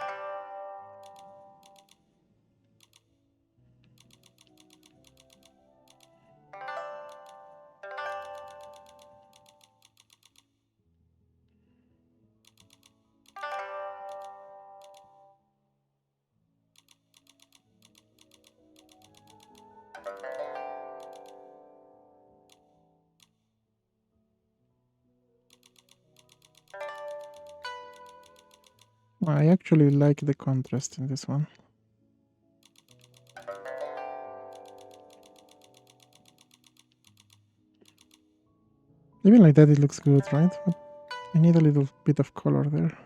I actually like the contrast in this one. Even like that it looks good, right? But I need a little bit of color there.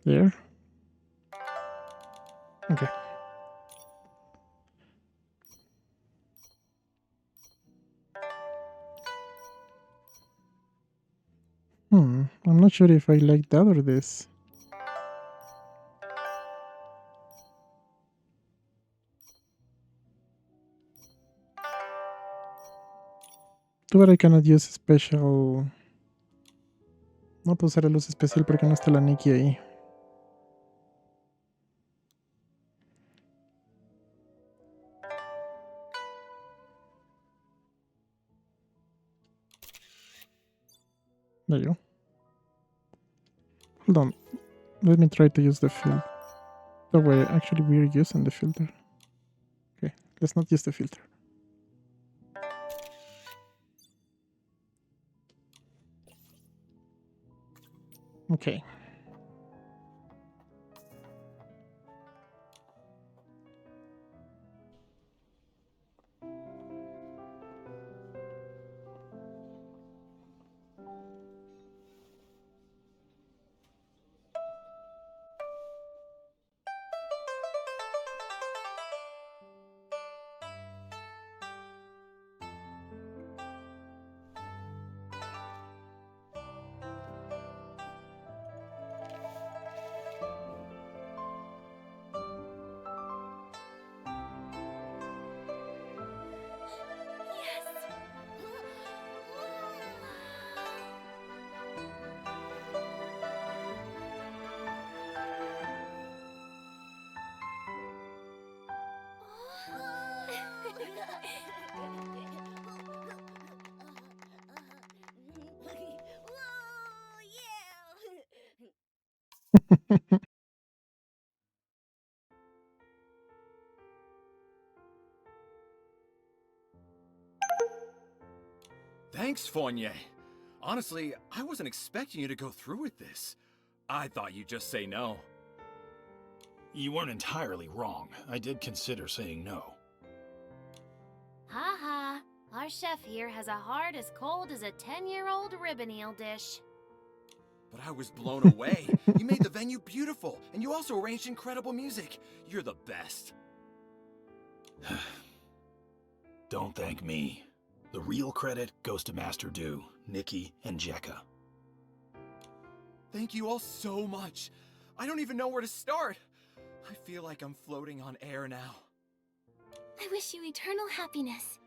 There. Okay. I'm not sure if I like that or this. Too bad I cannot use special. No puedo usar la luz especial porque no está la Nikki ahí. There you go. Hold on. Let me try to use the filter. Oh wait, actually we're using the filter. Okay, let's not use the filter. Okay. Thanks, Fournier. Honestly, I wasn't expecting you to go through with this. I thought you'd just say no. You weren't entirely wrong. I did consider saying no. Haha, our chef here has a heart as cold as a 10-year-old ribbon eel dish. But I was blown away. You made the venue beautiful, and you also arranged incredible music. You're the best. Don't thank me. The real credit goes to Master Do, Nikki, and Jekka. Thank you all so much. I don't even know where to start. I feel like I'm floating on air now. I wish you eternal happiness.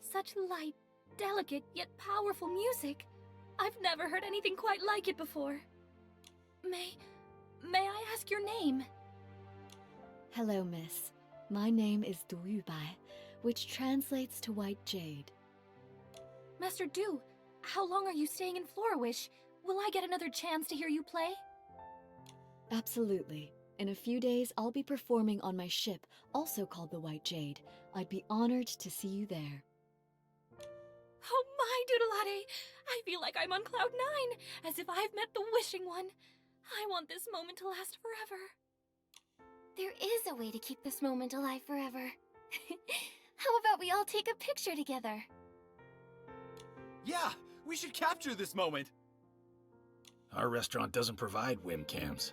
Such light, delicate, yet powerful music. I've never heard anything quite like it before. May I ask your name? Hello, miss. My name is Duubai, which translates to White Jade. Master Du, how long are you staying in Florawish? Will I get another chance to hear you play? Absolutely. In a few days, I'll be performing on my ship, also called the White Jade. I'd be honored to see you there. Oh my, Doodleade! I feel like I'm on cloud 9, as if I've met the wishing one. I want this moment to last forever. There is a way to keep this moment alive forever. How about we all take a picture together? Yeah, we should capture this moment. Our restaurant doesn't provide webcams.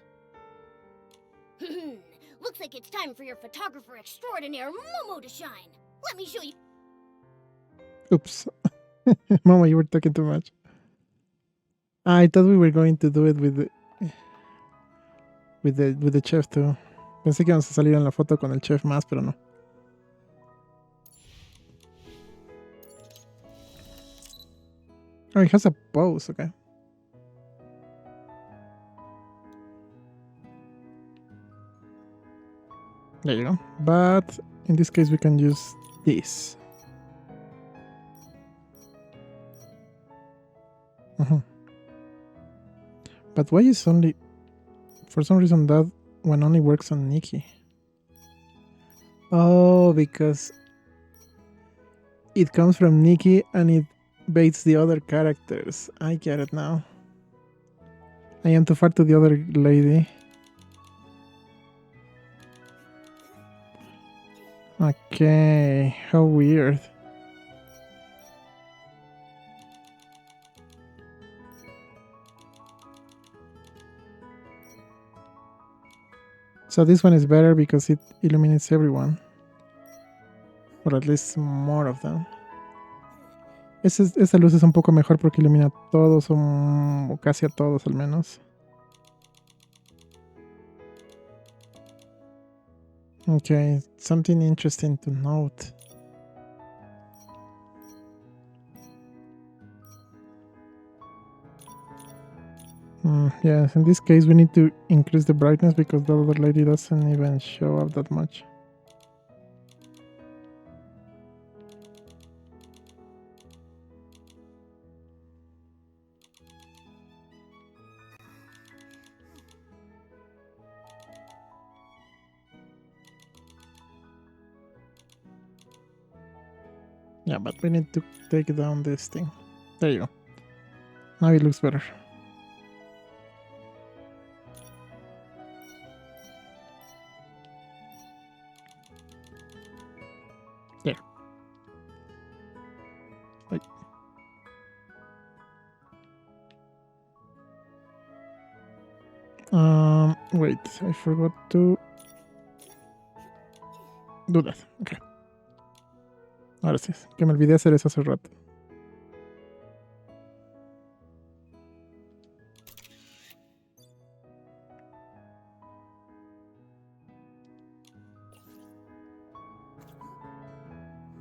Looks like it's time for your photographer extraordinaire Momo to shine. Let me show you. Oops. Mama, you were talking too much. I thought we were going to do it with the chef too. Pensé que íbamos a salir en la foto con el chef más, pero no. Oh, it has a pose, okay. There you go. But in this case, we can use this. But why is only... For some reason that one only works on Nikki. Oh, because it comes from Nikki and it baits the other characters. I get it now. I am too far to the other lady. Okay, how weird. So this one is better because it illuminates everyone. Or at least more of them. Esa luz es un poco mejor porque ilumina a todos o casi a todos al menos. Okay, something interesting to note. Yes, in this case we need to increase the brightness because the other lady doesn't even show up that much. Yeah, but we need to take down this thing. There you go. Now it looks better. There. Wait. Wait, I forgot to do that. Okay. Ahora sí, que me olvidé hacer eso hace rato.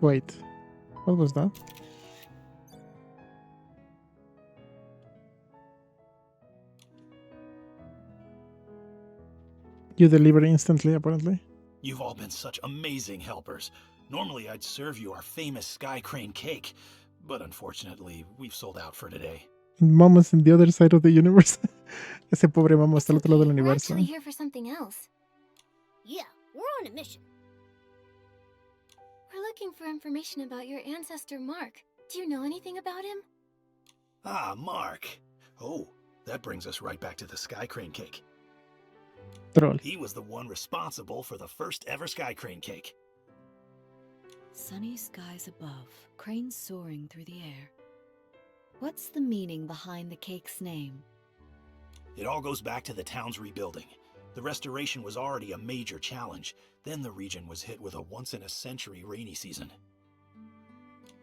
Wait, what was that? You deliver instantly, apparently. You've all been such amazing helpers. Normally I'd serve you our famous sky crane cake, but unfortunately we've sold out for today. Momo's in the other side of the universe. Ese pobre Momo está al otro lado del We're universo. actually here for something else. Yeah, we're on a mission. We're looking for information about your ancestor, Mark. Do you know anything about him? Ah, Mark. Oh, that brings us right back to the sky crane cake. Troll. He was the one responsible for the first ever sky crane cake. Sunny skies above, cranes soaring through the air. What's the meaning behind the cake's name? It all goes back to the town's rebuilding. The restoration was already a major challenge. Then the region was hit with a once-in-a-century rainy season.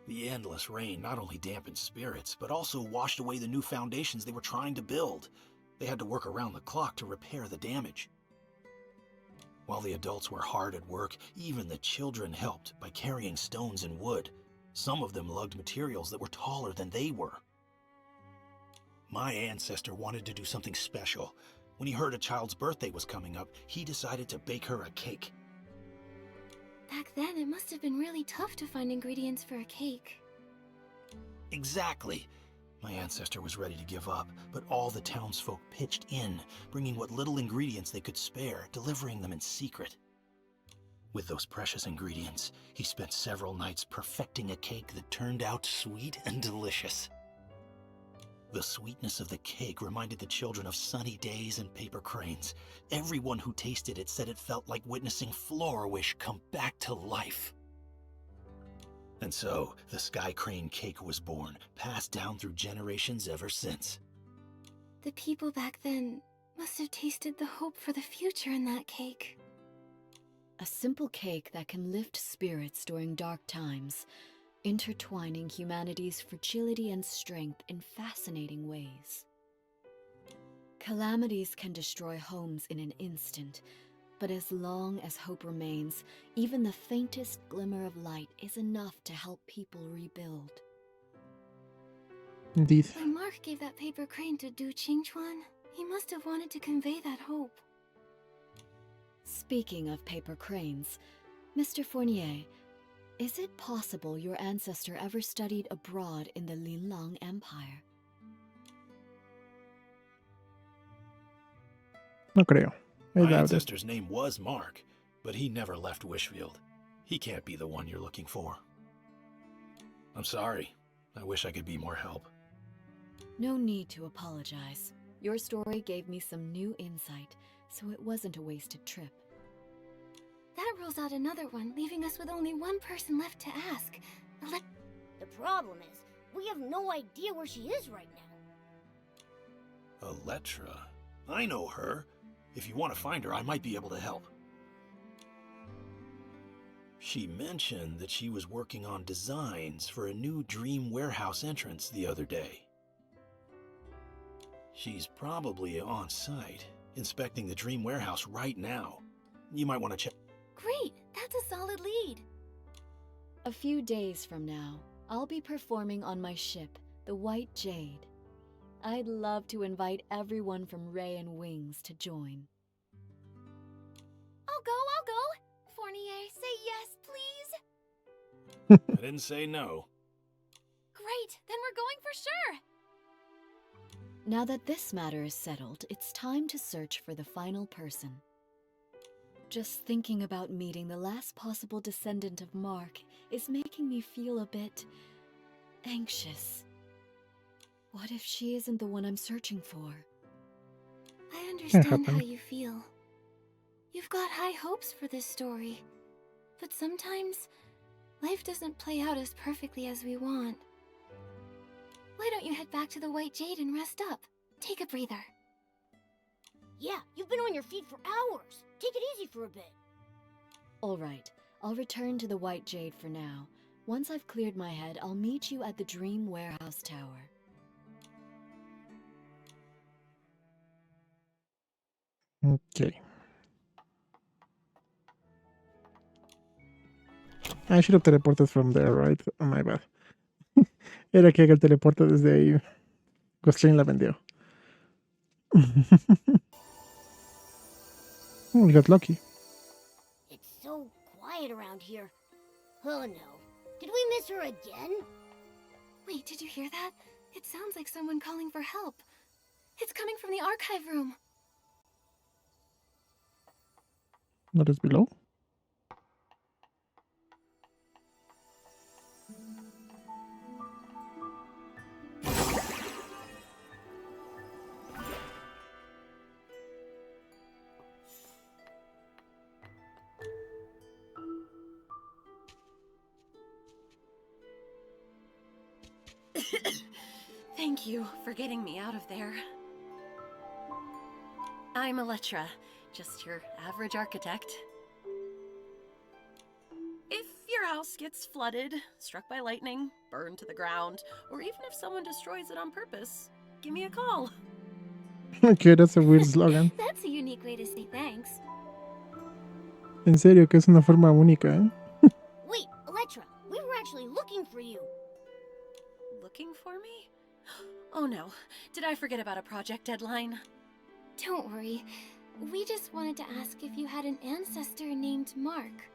The endless rain not only dampened spirits, but also washed away the new foundations they were trying to build. They had to work around the clock to repair the damage. While the adults were hard at work, even the children helped by carrying stones and wood. Some of them lugged materials that were taller than they were. My ancestor wanted to do something special. When he heard a child's birthday was coming up, he decided to bake her a cake. Back then, it must have been really tough to find ingredients for a cake. Exactly. My ancestor was ready to give up, but all the townsfolk pitched in, bringing what little ingredients they could spare, delivering them in secret. With those precious ingredients, he spent several nights perfecting a cake that turned out sweet and delicious. The sweetness of the cake reminded the children of sunny days and paper cranes. Everyone who tasted it said it felt like witnessing Florawish come back to life. And so, the Sky Crane cake was born, passed down through generations ever since. The people back then must have tasted the hope for the future in that cake. A simple cake that can lift spirits during dark times, intertwining humanity's fragility and strength in fascinating ways. Calamities can destroy homes in an instant, but as long as hope remains, even the faintest glimmer of light is enough to help people rebuild. Indeed. When Mark gave that paper crane to Du Qingchuan, he must have wanted to convey that hope. Speaking of paper cranes, Mr. Fournier, is it possible your ancestor ever studied abroad in the Linlang Empire? No creo. I My doubt it. ancestor's name was Mark, but he never left Wishfield. He can't be the one you're looking for. I'm sorry. I wish I could be more help. No need to apologize. Your story gave me some new insight, so it wasn't a wasted trip. That rules out another one, leaving us with only one person left to ask. The problem is, we have no idea where she is right now. Electra? I know her. If you want to find her, I might be able to help. She mentioned that she was working on designs for a new Dream Warehouse entrance the other day. She's probably on site, inspecting the Dream Warehouse right now. You might want to check. Great! That's a solid lead! A few days from now, I'll be performing on my ship, the White Jade. I'd love to invite everyone from Ray and Wings to join. I'll go! Fournier, say yes, please! I didn't say no. Great! Then we're going for sure! Now that this matter is settled, it's time to search for the final person. Just thinking about meeting the last possible descendant of Mark is making me feel a bit anxious. What if she isn't the one I'm searching for? I understand how you feel. You've got high hopes for this story. But sometimes, life doesn't play out as perfectly as we want. Why don't you head back to the White Jade and rest up? Take a breather. Yeah, you've been on your feet for hours. Take it easy for a bit. All right, I'll return to the White Jade for now. Once I've cleared my head, I'll meet you at the Dream Warehouse Tower. Okay. I should have teleported from there, right? Oh, my bad. Era que haga el teleporte desde ahí. Glostlyn la vendió. We got lucky. It's so quiet around here. Oh no. Did we miss her again? Wait, did you hear that? It sounds like someone calling for help. It's coming from the archive room. What is below? Thank you for getting me out of there. I'm Electra, just your average architect. If your house gets flooded, struck by lightning, burned to the ground, or even if someone destroys it on purpose, give me a call. Okay, that's a weird slogan. That's a unique way to say thanks. En serio, que es una forma única, ¿eh? Wait, Electra, we were actually looking for you. Looking for me? Oh no, did I forget about a project deadline? Don't worry. We just wanted to ask if you had an ancestor named Mark.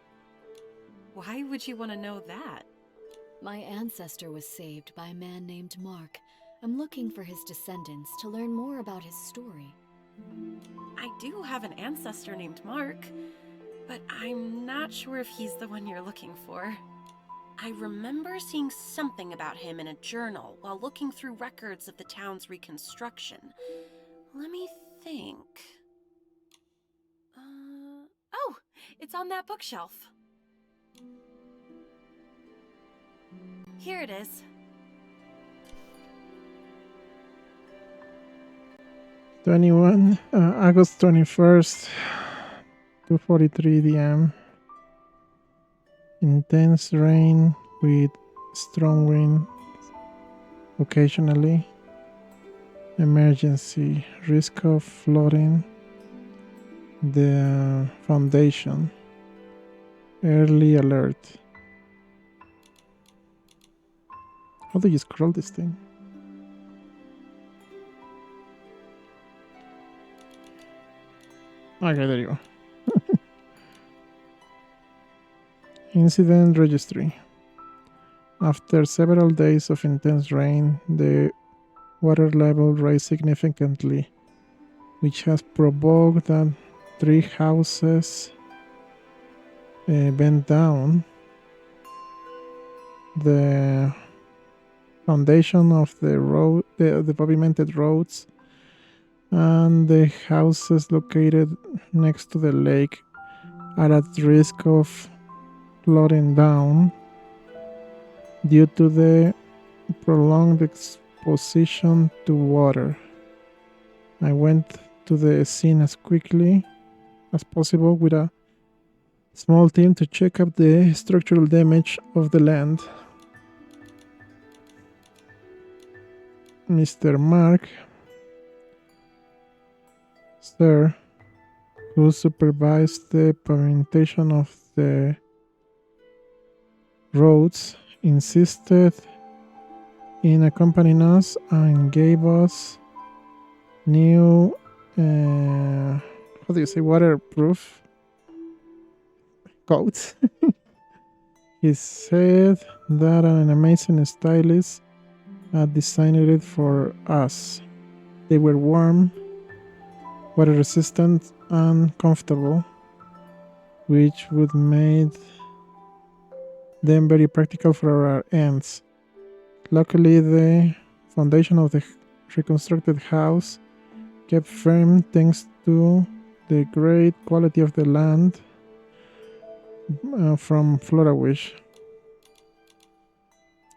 Why would you want to know that? My ancestor was saved by a man named Mark. I'm looking for his descendants to learn more about his story. I do have an ancestor named Mark, but I'm not sure if he's the one you're looking for. I remember seeing something about him in a journal while looking through records of the town's reconstruction. Let me think. Oh, it's on that bookshelf. Here it is. 21, August 21st, 2:43 DM. Intense rain with strong wind occasionally. Emergency. Risk of flooding the foundation. Early alert. How do you scroll this thing? Okay, there you go. Incident registry. After several days of intense rain, the water level raised significantly, which has provoked that 3 houses bent down the foundation of the road, the pavimented roads, and the houses located next to the lake are at risk of flooding down due to the prolonged exposition to water. I went to the scene as quickly as possible with a small team to check up the structural damage of the land. Mr. Mark, sir, who supervised the pavimentation of the roads, insisted in accompanying us and gave us new, waterproof coats. He said that an amazing stylist had designed it for us. They were warm, water resistant, and comfortable, which would make them very practical for our ends. Luckily, the foundation of the reconstructed house kept firm thanks to the great quality of the land from Florawish.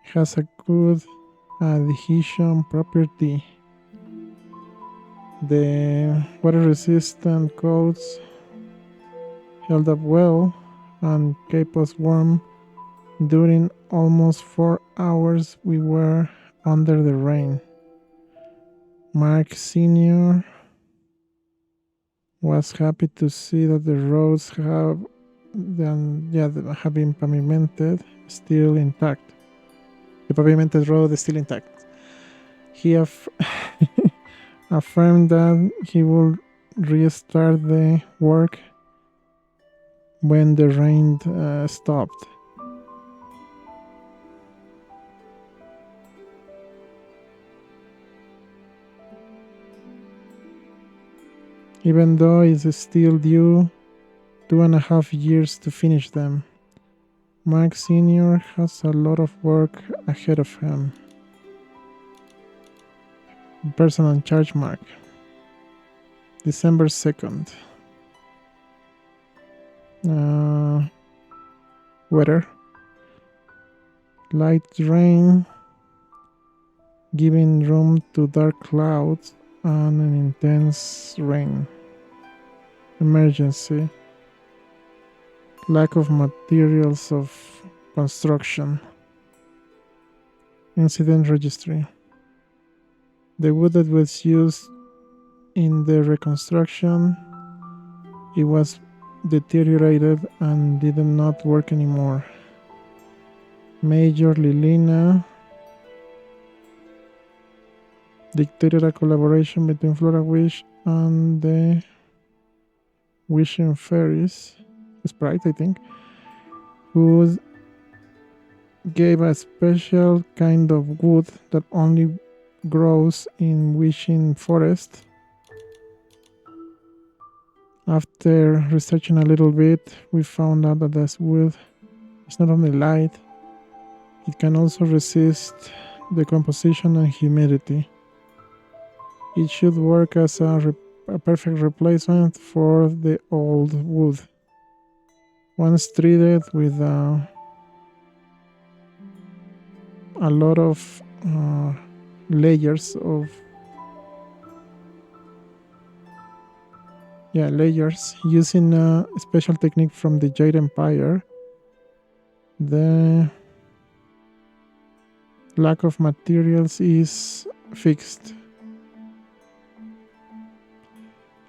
It has a good adhesion property. The water-resistant coats held up well and kept us warm during almost 4 hours we were under the rain. Mark Sr. was happy to see that the roads have been pavimented, still intact. The pavimented road is still intact. He affirmed that he will restart the work when the rain stopped. Even though it is still due 2.5 years to finish them, Mark Sr. has a lot of work ahead of him. Person in charge, Mark. December 2nd. Weather. Light rain, giving room to dark clouds and an intense rain. Emergency. Lack of materials of construction. Incident registry. The wood that was used in the reconstruction, it was deteriorated and did not work anymore. Major Lilina dictated a collaboration between Florawish and the Wishing Fairies, Sprite, I think, who gave a special kind of wood that only grows in Wishing Forest. After researching a little bit, we found out that this wood is not only light, it can also resist decomposition and humidity. It should work as a perfect replacement for the old wood. Once treated with a lot of layers using a special technique from the Jade Empire, the lack of materials is fixed.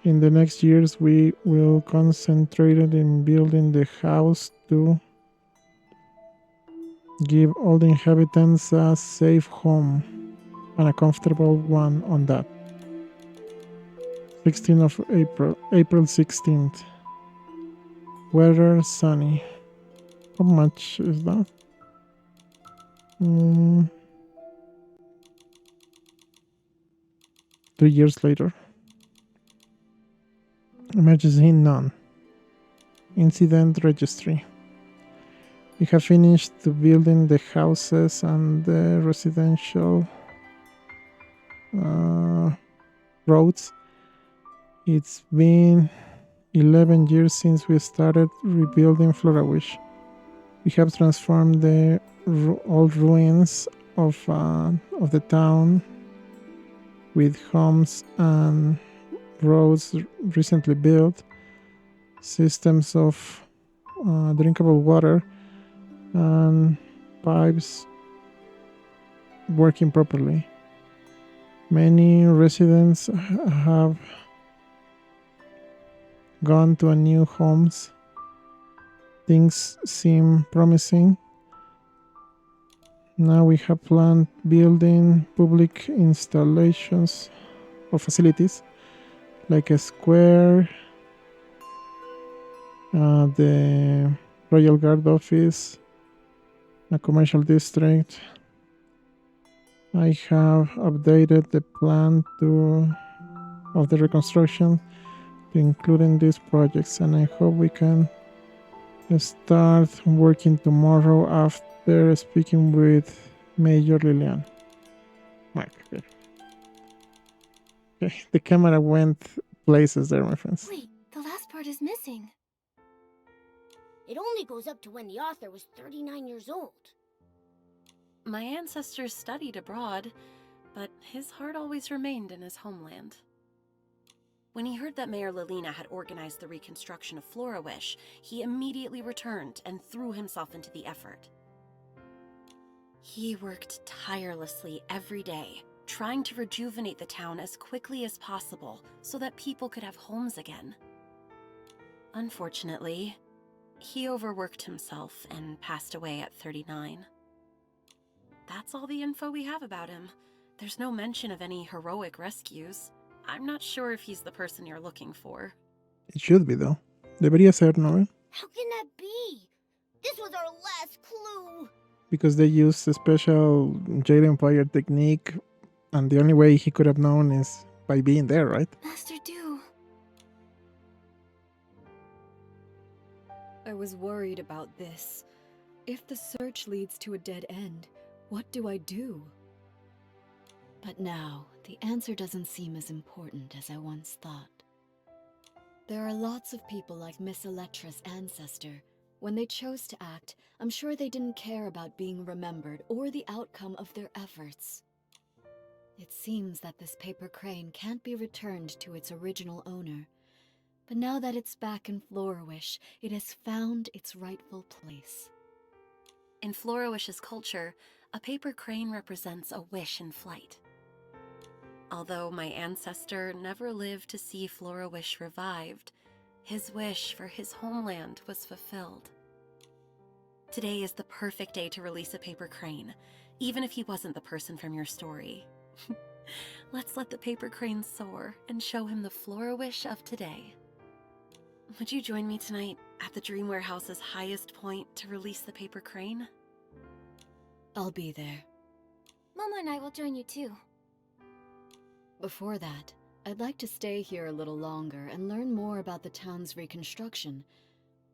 In the next years, we will concentrate in building the house to give all the inhabitants a safe home and a comfortable one on that. 16th of April 16th. Weather sunny. How much is that? 3 years later. Emergency none. incident registry. We have finished building the houses and the residential roads. It's been 11 years since we started rebuilding Florawish. We have transformed the old ruins of the town with homes and roads recently built, systems of drinkable water and pipes working properly. Many residents have gone to new homes. Things seem promising. Now we have planned building public installations or facilities like a square, the Royal Guard office, a commercial district. I have updated the plan of the reconstruction to including these projects, and I hope we can start working tomorrow after speaking with Major Lillian. Mark. Okay, the camera went places there, my friends. Wait, the last part is missing. It only goes up to when the author was 39 years old. My ancestors studied abroad, but his heart always remained in his homeland. When he heard that Mayor Lelina had organized the reconstruction of Florawish, he immediately returned and threw himself into the effort. He worked tirelessly every day, trying to rejuvenate the town as quickly as possible so that people could have homes again. Unfortunately, he overworked himself and passed away at 39. That's all the info we have about him. There's no mention of any heroic rescues. I'm not sure if he's the person you're looking for. It should be, though. Debería ser, ¿no? How can that be? This was our last clue. Because they used a special Jade Empire technique, and the only way he could have known is by being there, right? Master Do. I was worried about this. If the search leads to a dead end, what do I do? But now, the answer doesn't seem as important as I once thought. There are lots of people like Miss Electra's ancestor. When they chose to act, I'm sure they didn't care about being remembered or the outcome of their efforts. It seems that this paper crane can't be returned to its original owner. But now that it's back in Florawish, it has found its rightful place. In Florawish's culture, a paper crane represents a wish in flight. Although my ancestor never lived to see Florawish revived, his wish for his homeland was fulfilled. Today is the perfect day to release a paper crane, even if he wasn't the person from your story. Let's let the paper crane soar and show him the Florawish of today. Would you join me tonight at the Dream Warehouse's highest point to release the paper crane? I'll be there. Momo and I will join you too. Before that, I'd like to stay here a little longer and learn more about the town's reconstruction.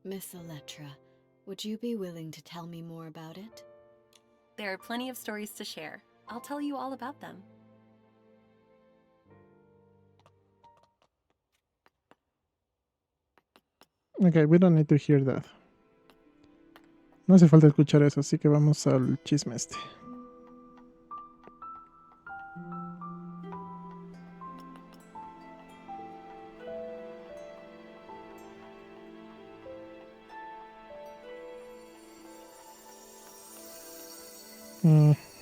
Miss Electra, would you be willing to tell me more about it? There are plenty of stories to share. I'll tell you all about them. Okay, we don't need to hear that. No hace falta escuchar eso, así que vamos al chisme este.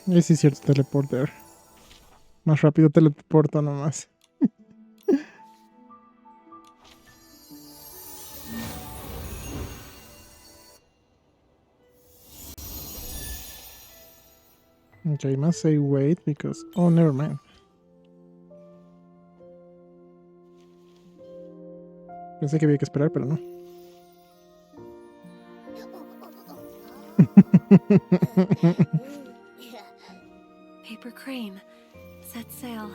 Y sí es cierto, teleporter. Más rápido teleporto nomás. Okay, I must say wait because... Oh, never mind. Pensé que había que esperar, pero no. Paper crane, set sail.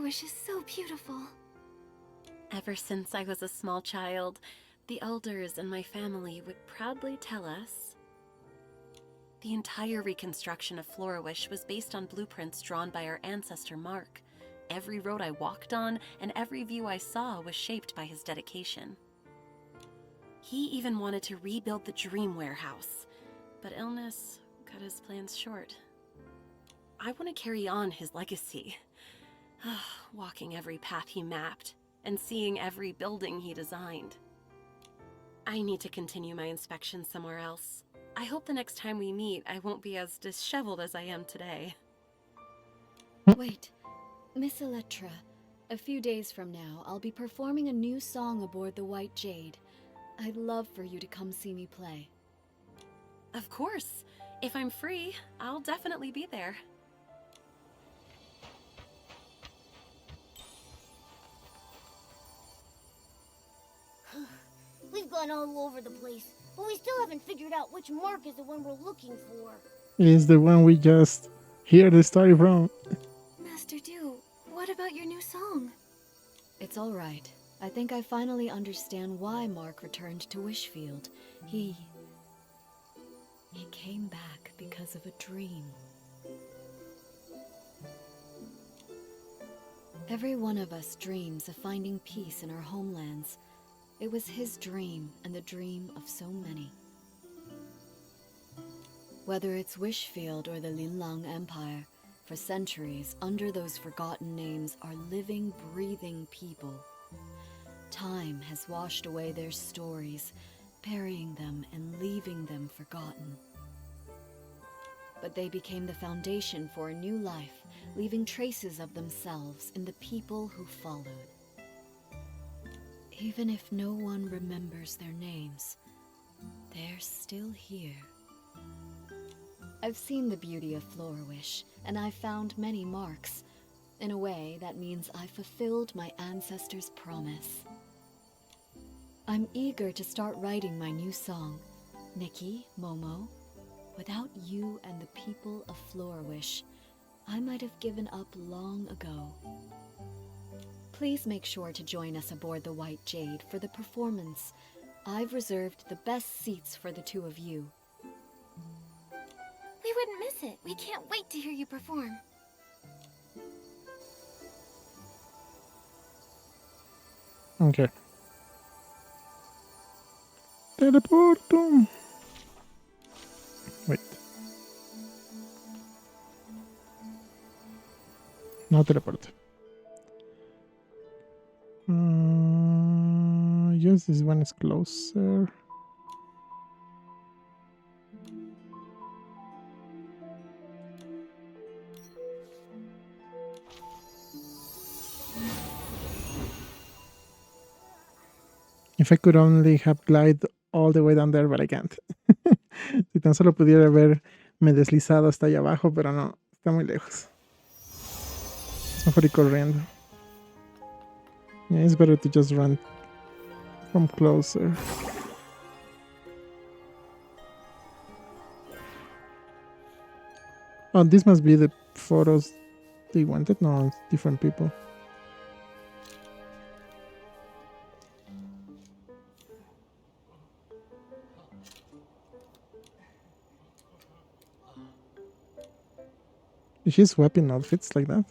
Flourish is so beautiful. Ever since I was a small child, the elders in my family would proudly tell us the entire reconstruction of Flourish was based on blueprints drawn by our ancestor Mark. Every road I walked on and every view I saw was shaped by his dedication. He even wanted to rebuild the Dream Warehouse, but illness cut his plans short. I want to carry on his legacy, walking every path he mapped and seeing every building he designed. I need to continue my inspection somewhere else. I hope the next time we meet, I won't be as disheveled as I am today. Wait, Miss Electra, a few days from now, I'll be performing a new song aboard the White Jade. I'd love for you to come see me play. Of course. If I'm free, I'll definitely be there. We've gone all over the place, but we still haven't figured out which mark is the one we're looking for. Is the one we just hear the story from. Master Dew, what about your new song? It's all right. I think I finally understand why Mark returned to Wishfield. He came back because of a dream. Every one of us dreams of finding peace in our homelands. It was his dream and the dream of so many. Whether it's Wishfield or the Linlang Empire, for centuries, under those forgotten names are living, breathing people. Time has washed away their stories, burying them and leaving them forgotten. But they became the foundation for a new life, leaving traces of themselves in the people who followed. Even if no one remembers their names, they're still here. I've seen the beauty of Flourish, and I've found many marks. In a way, that means I fulfilled my ancestors' promise. I'm eager to start writing my new song, Nikki, Momo. Without you and the people of Flourish, I might have given up long ago. Please make sure to join us aboard the White Jade for the performance. I've reserved the best seats for the two of you. We wouldn't miss it. We can't wait to hear you perform. Okay. Teleporto. Wait. No teleport. Yes, this one is closer. If I could only have glide all the way down there, but I can't. Si tan solo pudiera haberme deslizado hasta allá abajo, pero no, está muy lejos. Es mejor ir corriendo. Yeah, it's better to just run from closer. Oh, this must be the photos they wanted. No, it's different people. Is she swapping outfits like that?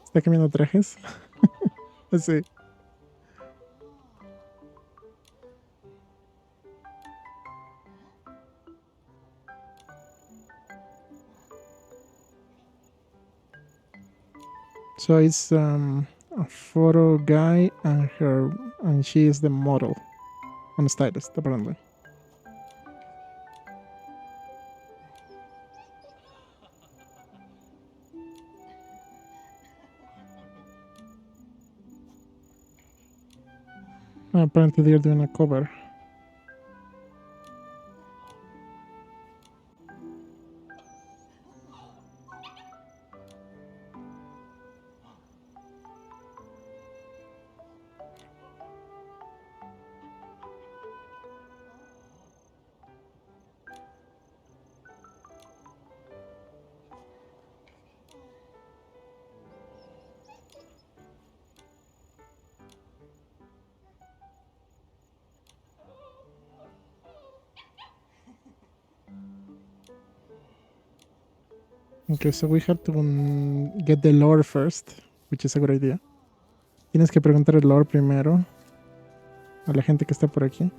¿Está cambiando trajes? Let's see. So it's a photo guy and she is the model and stylist apparently. Apparently they're doing a cover. Okay, so we have to get the lore first, which is a good idea. Tienes que preguntar el lore primero a la gente que está por aquí.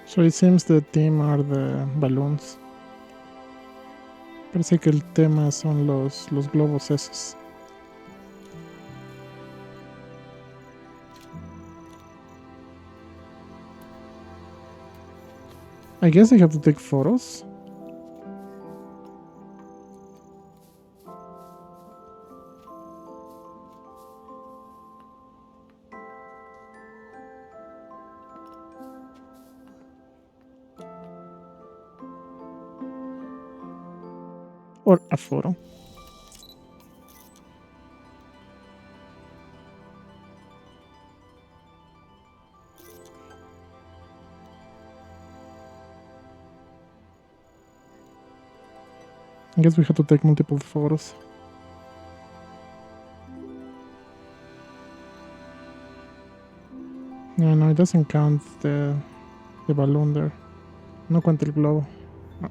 So it seems the theme are the balloons. Parece que el tema son los globos esos. I guess I have to take photos. Or a photo. I guess we have to take multiple photos. Yeah, no, it doesn't count the balloon there. No cuenta el globo. No.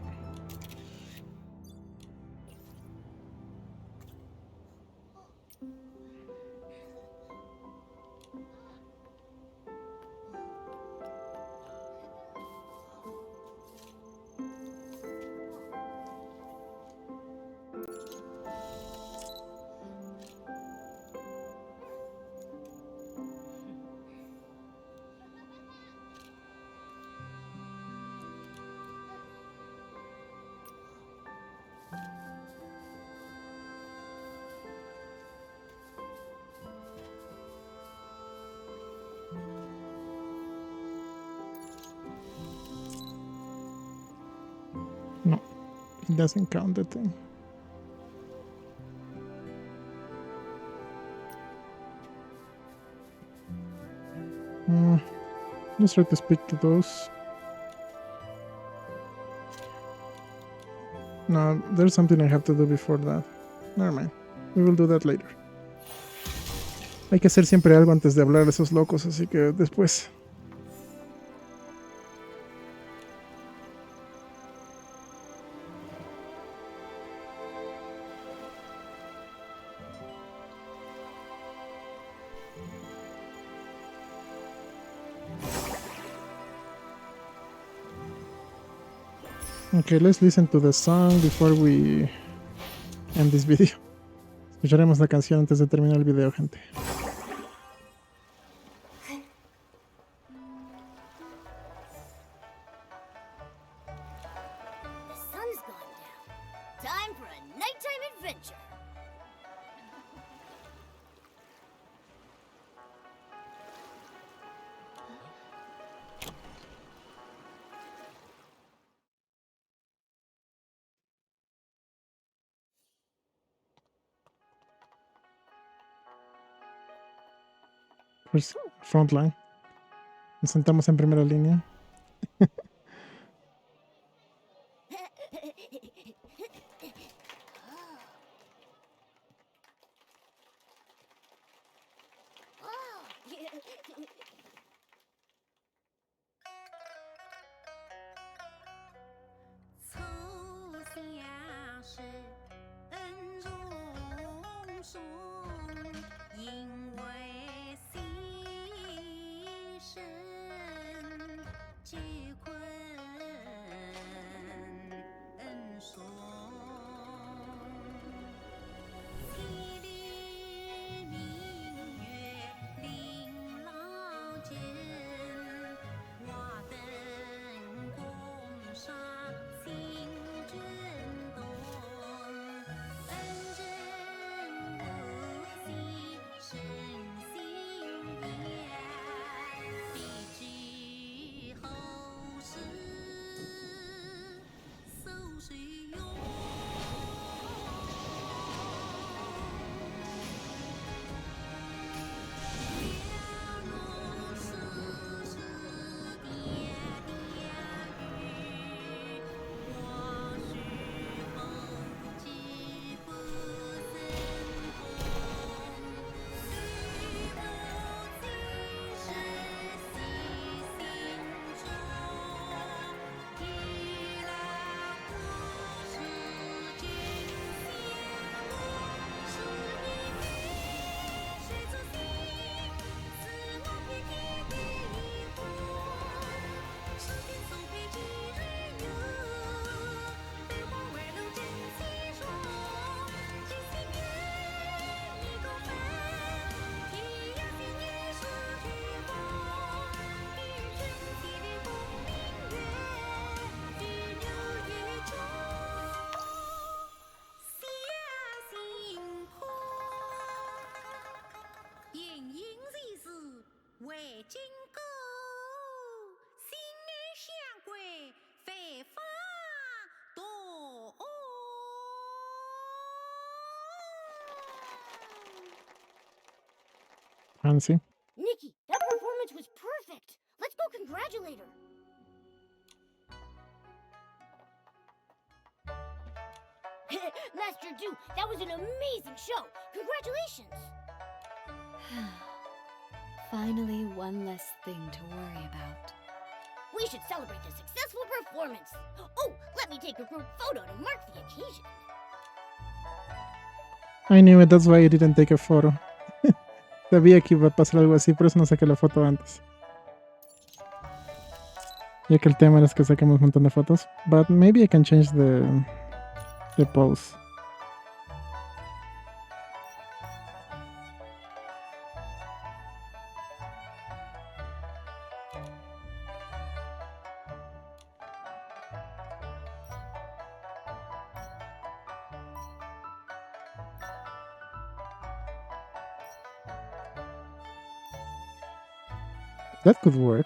No, it doesn't count the thing. Let's try to speak to those. No, there's something I have to do before that. Never mind. We will do that later. Hay que hacer siempre algo antes de hablar a esos locos, así que después. Okay, let's listen to the song before we end this video. Escucharemos la canción antes de terminar el video, gente. The sun's gone down. Time for a nighttime adventure. First, front line. Nos sentamos en primera línea. Fancy. Nikki, that performance was perfect. Let's go congratulate her. Master Du, that was an amazing show. Congratulations. Finally, one less thing to worry about. We should celebrate the successful performance. Oh, let me take a group photo to mark the occasion. I knew it, that's why I didn't take a photo. Sabía que iba a pasar algo así, por eso no saqué la foto antes. Ya que el tema es que saquemos un montón de fotos. But maybe I can change the pose. That could work.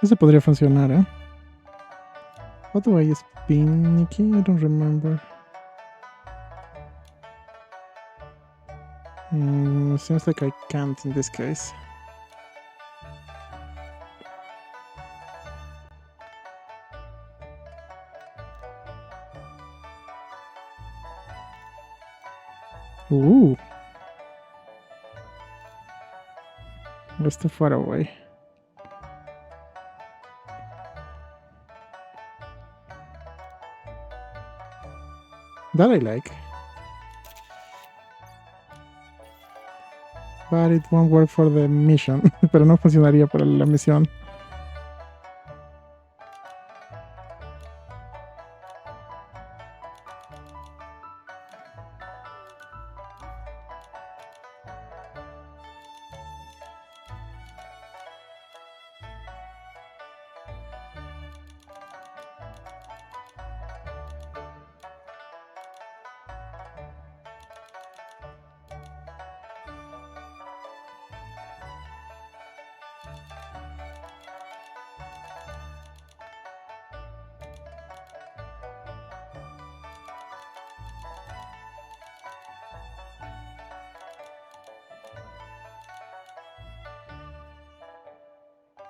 Eso podría funcionar, ¿eh? How do I spin, Nikki? I don't remember. Seems like I can't in this case. Ooh. That's too far away. That I like. But it won't work for the mission. Pero no funcionaría para la misión.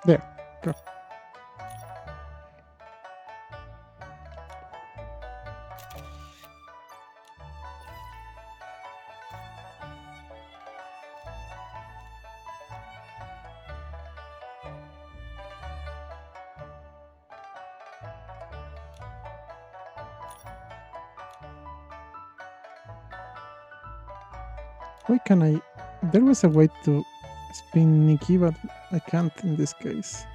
There, go. Why can I? There was a way to spin Nikki, but I can't in this case.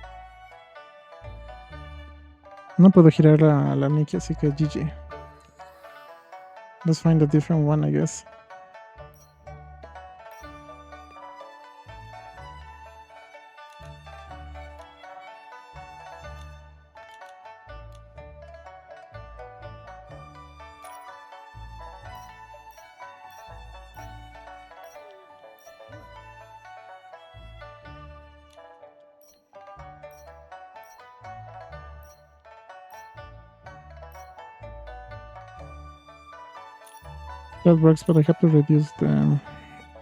No puedo girar la Nikki, así que GG. Let's find a different one, I guess. That works, but I have to reduce the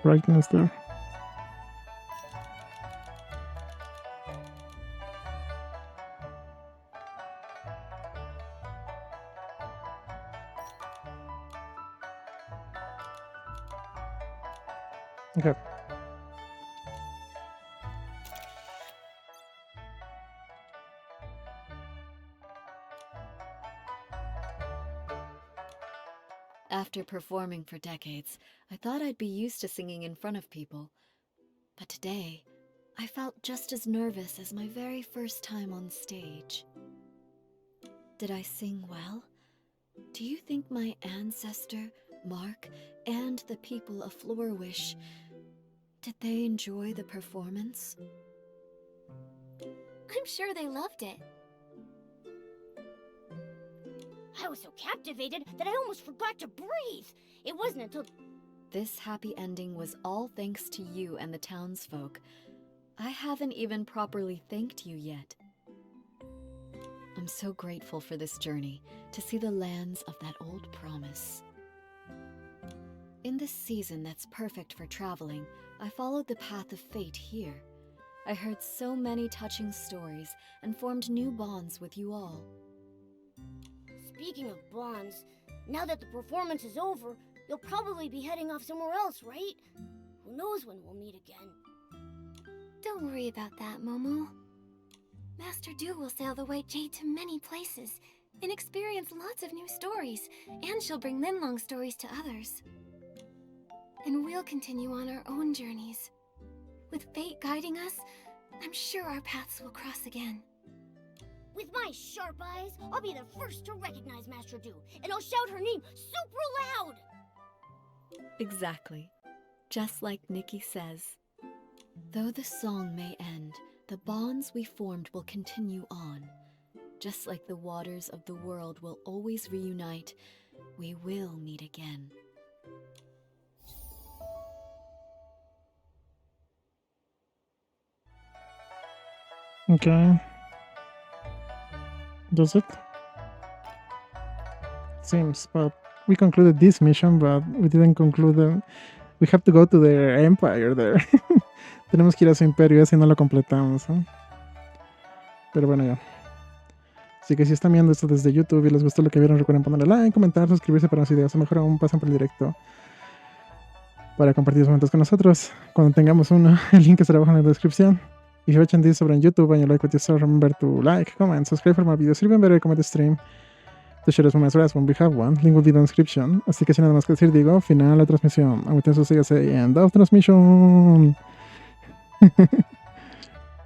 brightness there. Okay. After performing for decades, I thought I'd be used to singing in front of people. But today, I felt just as nervous as my very first time on stage. Did I sing well? Do you think my ancestor, Mark, and the people of Florawish, did they enjoy the performance? I'm sure they loved it. I was so captivated that I almost forgot to breathe. It wasn't until... This happy ending was all thanks to you and the townsfolk. I haven't even properly thanked you yet. I'm so grateful for this journey, to see the lands of that old promise. In this season that's perfect for traveling, I followed the path of fate here. I heard so many touching stories and formed new bonds with you all. Speaking of bonds, now that the performance is over, you'll probably be heading off somewhere else, right? Who knows when we'll meet again? Don't worry about that, Momo. Master Du will sail the White Jade to many places and experience lots of new stories, and she'll bring Linlong stories to others. And we'll continue on our own journeys. With fate guiding us, I'm sure our paths will cross again. With my sharp eyes, I'll be the first to recognize Master Du, and I'll shout her name super loud! Exactly. Just like Nikki says. Though the song may end, the bonds we formed will continue on. Just like the waters of the world will always reunite, we will meet again. Okay. Does it? Seems, but we concluded this mission, but we didn't conclude them. We have to go to their empire there. Tenemos que ir a su imperio, si no lo completamos, ¿eh? Pero bueno, ya. Así que si están viendo esto desde YouTube y les gustó lo que vieron, recuerden ponerle like, comentar, suscribirse para más videos, o mejor aún pasen por el directo para compartir los momentos con nosotros. Cuando tengamos uno, el link estará abajo en la descripción. If you're watching this over on YouTube and you like what you saw, remember to like, comment, subscribe for more videos, remember to comment the stream, to share us moments when we have one. Link will be in the description. Así que sin nada más que decir, digo, final la transmisión. Aguanten sus sígase y end of transmission.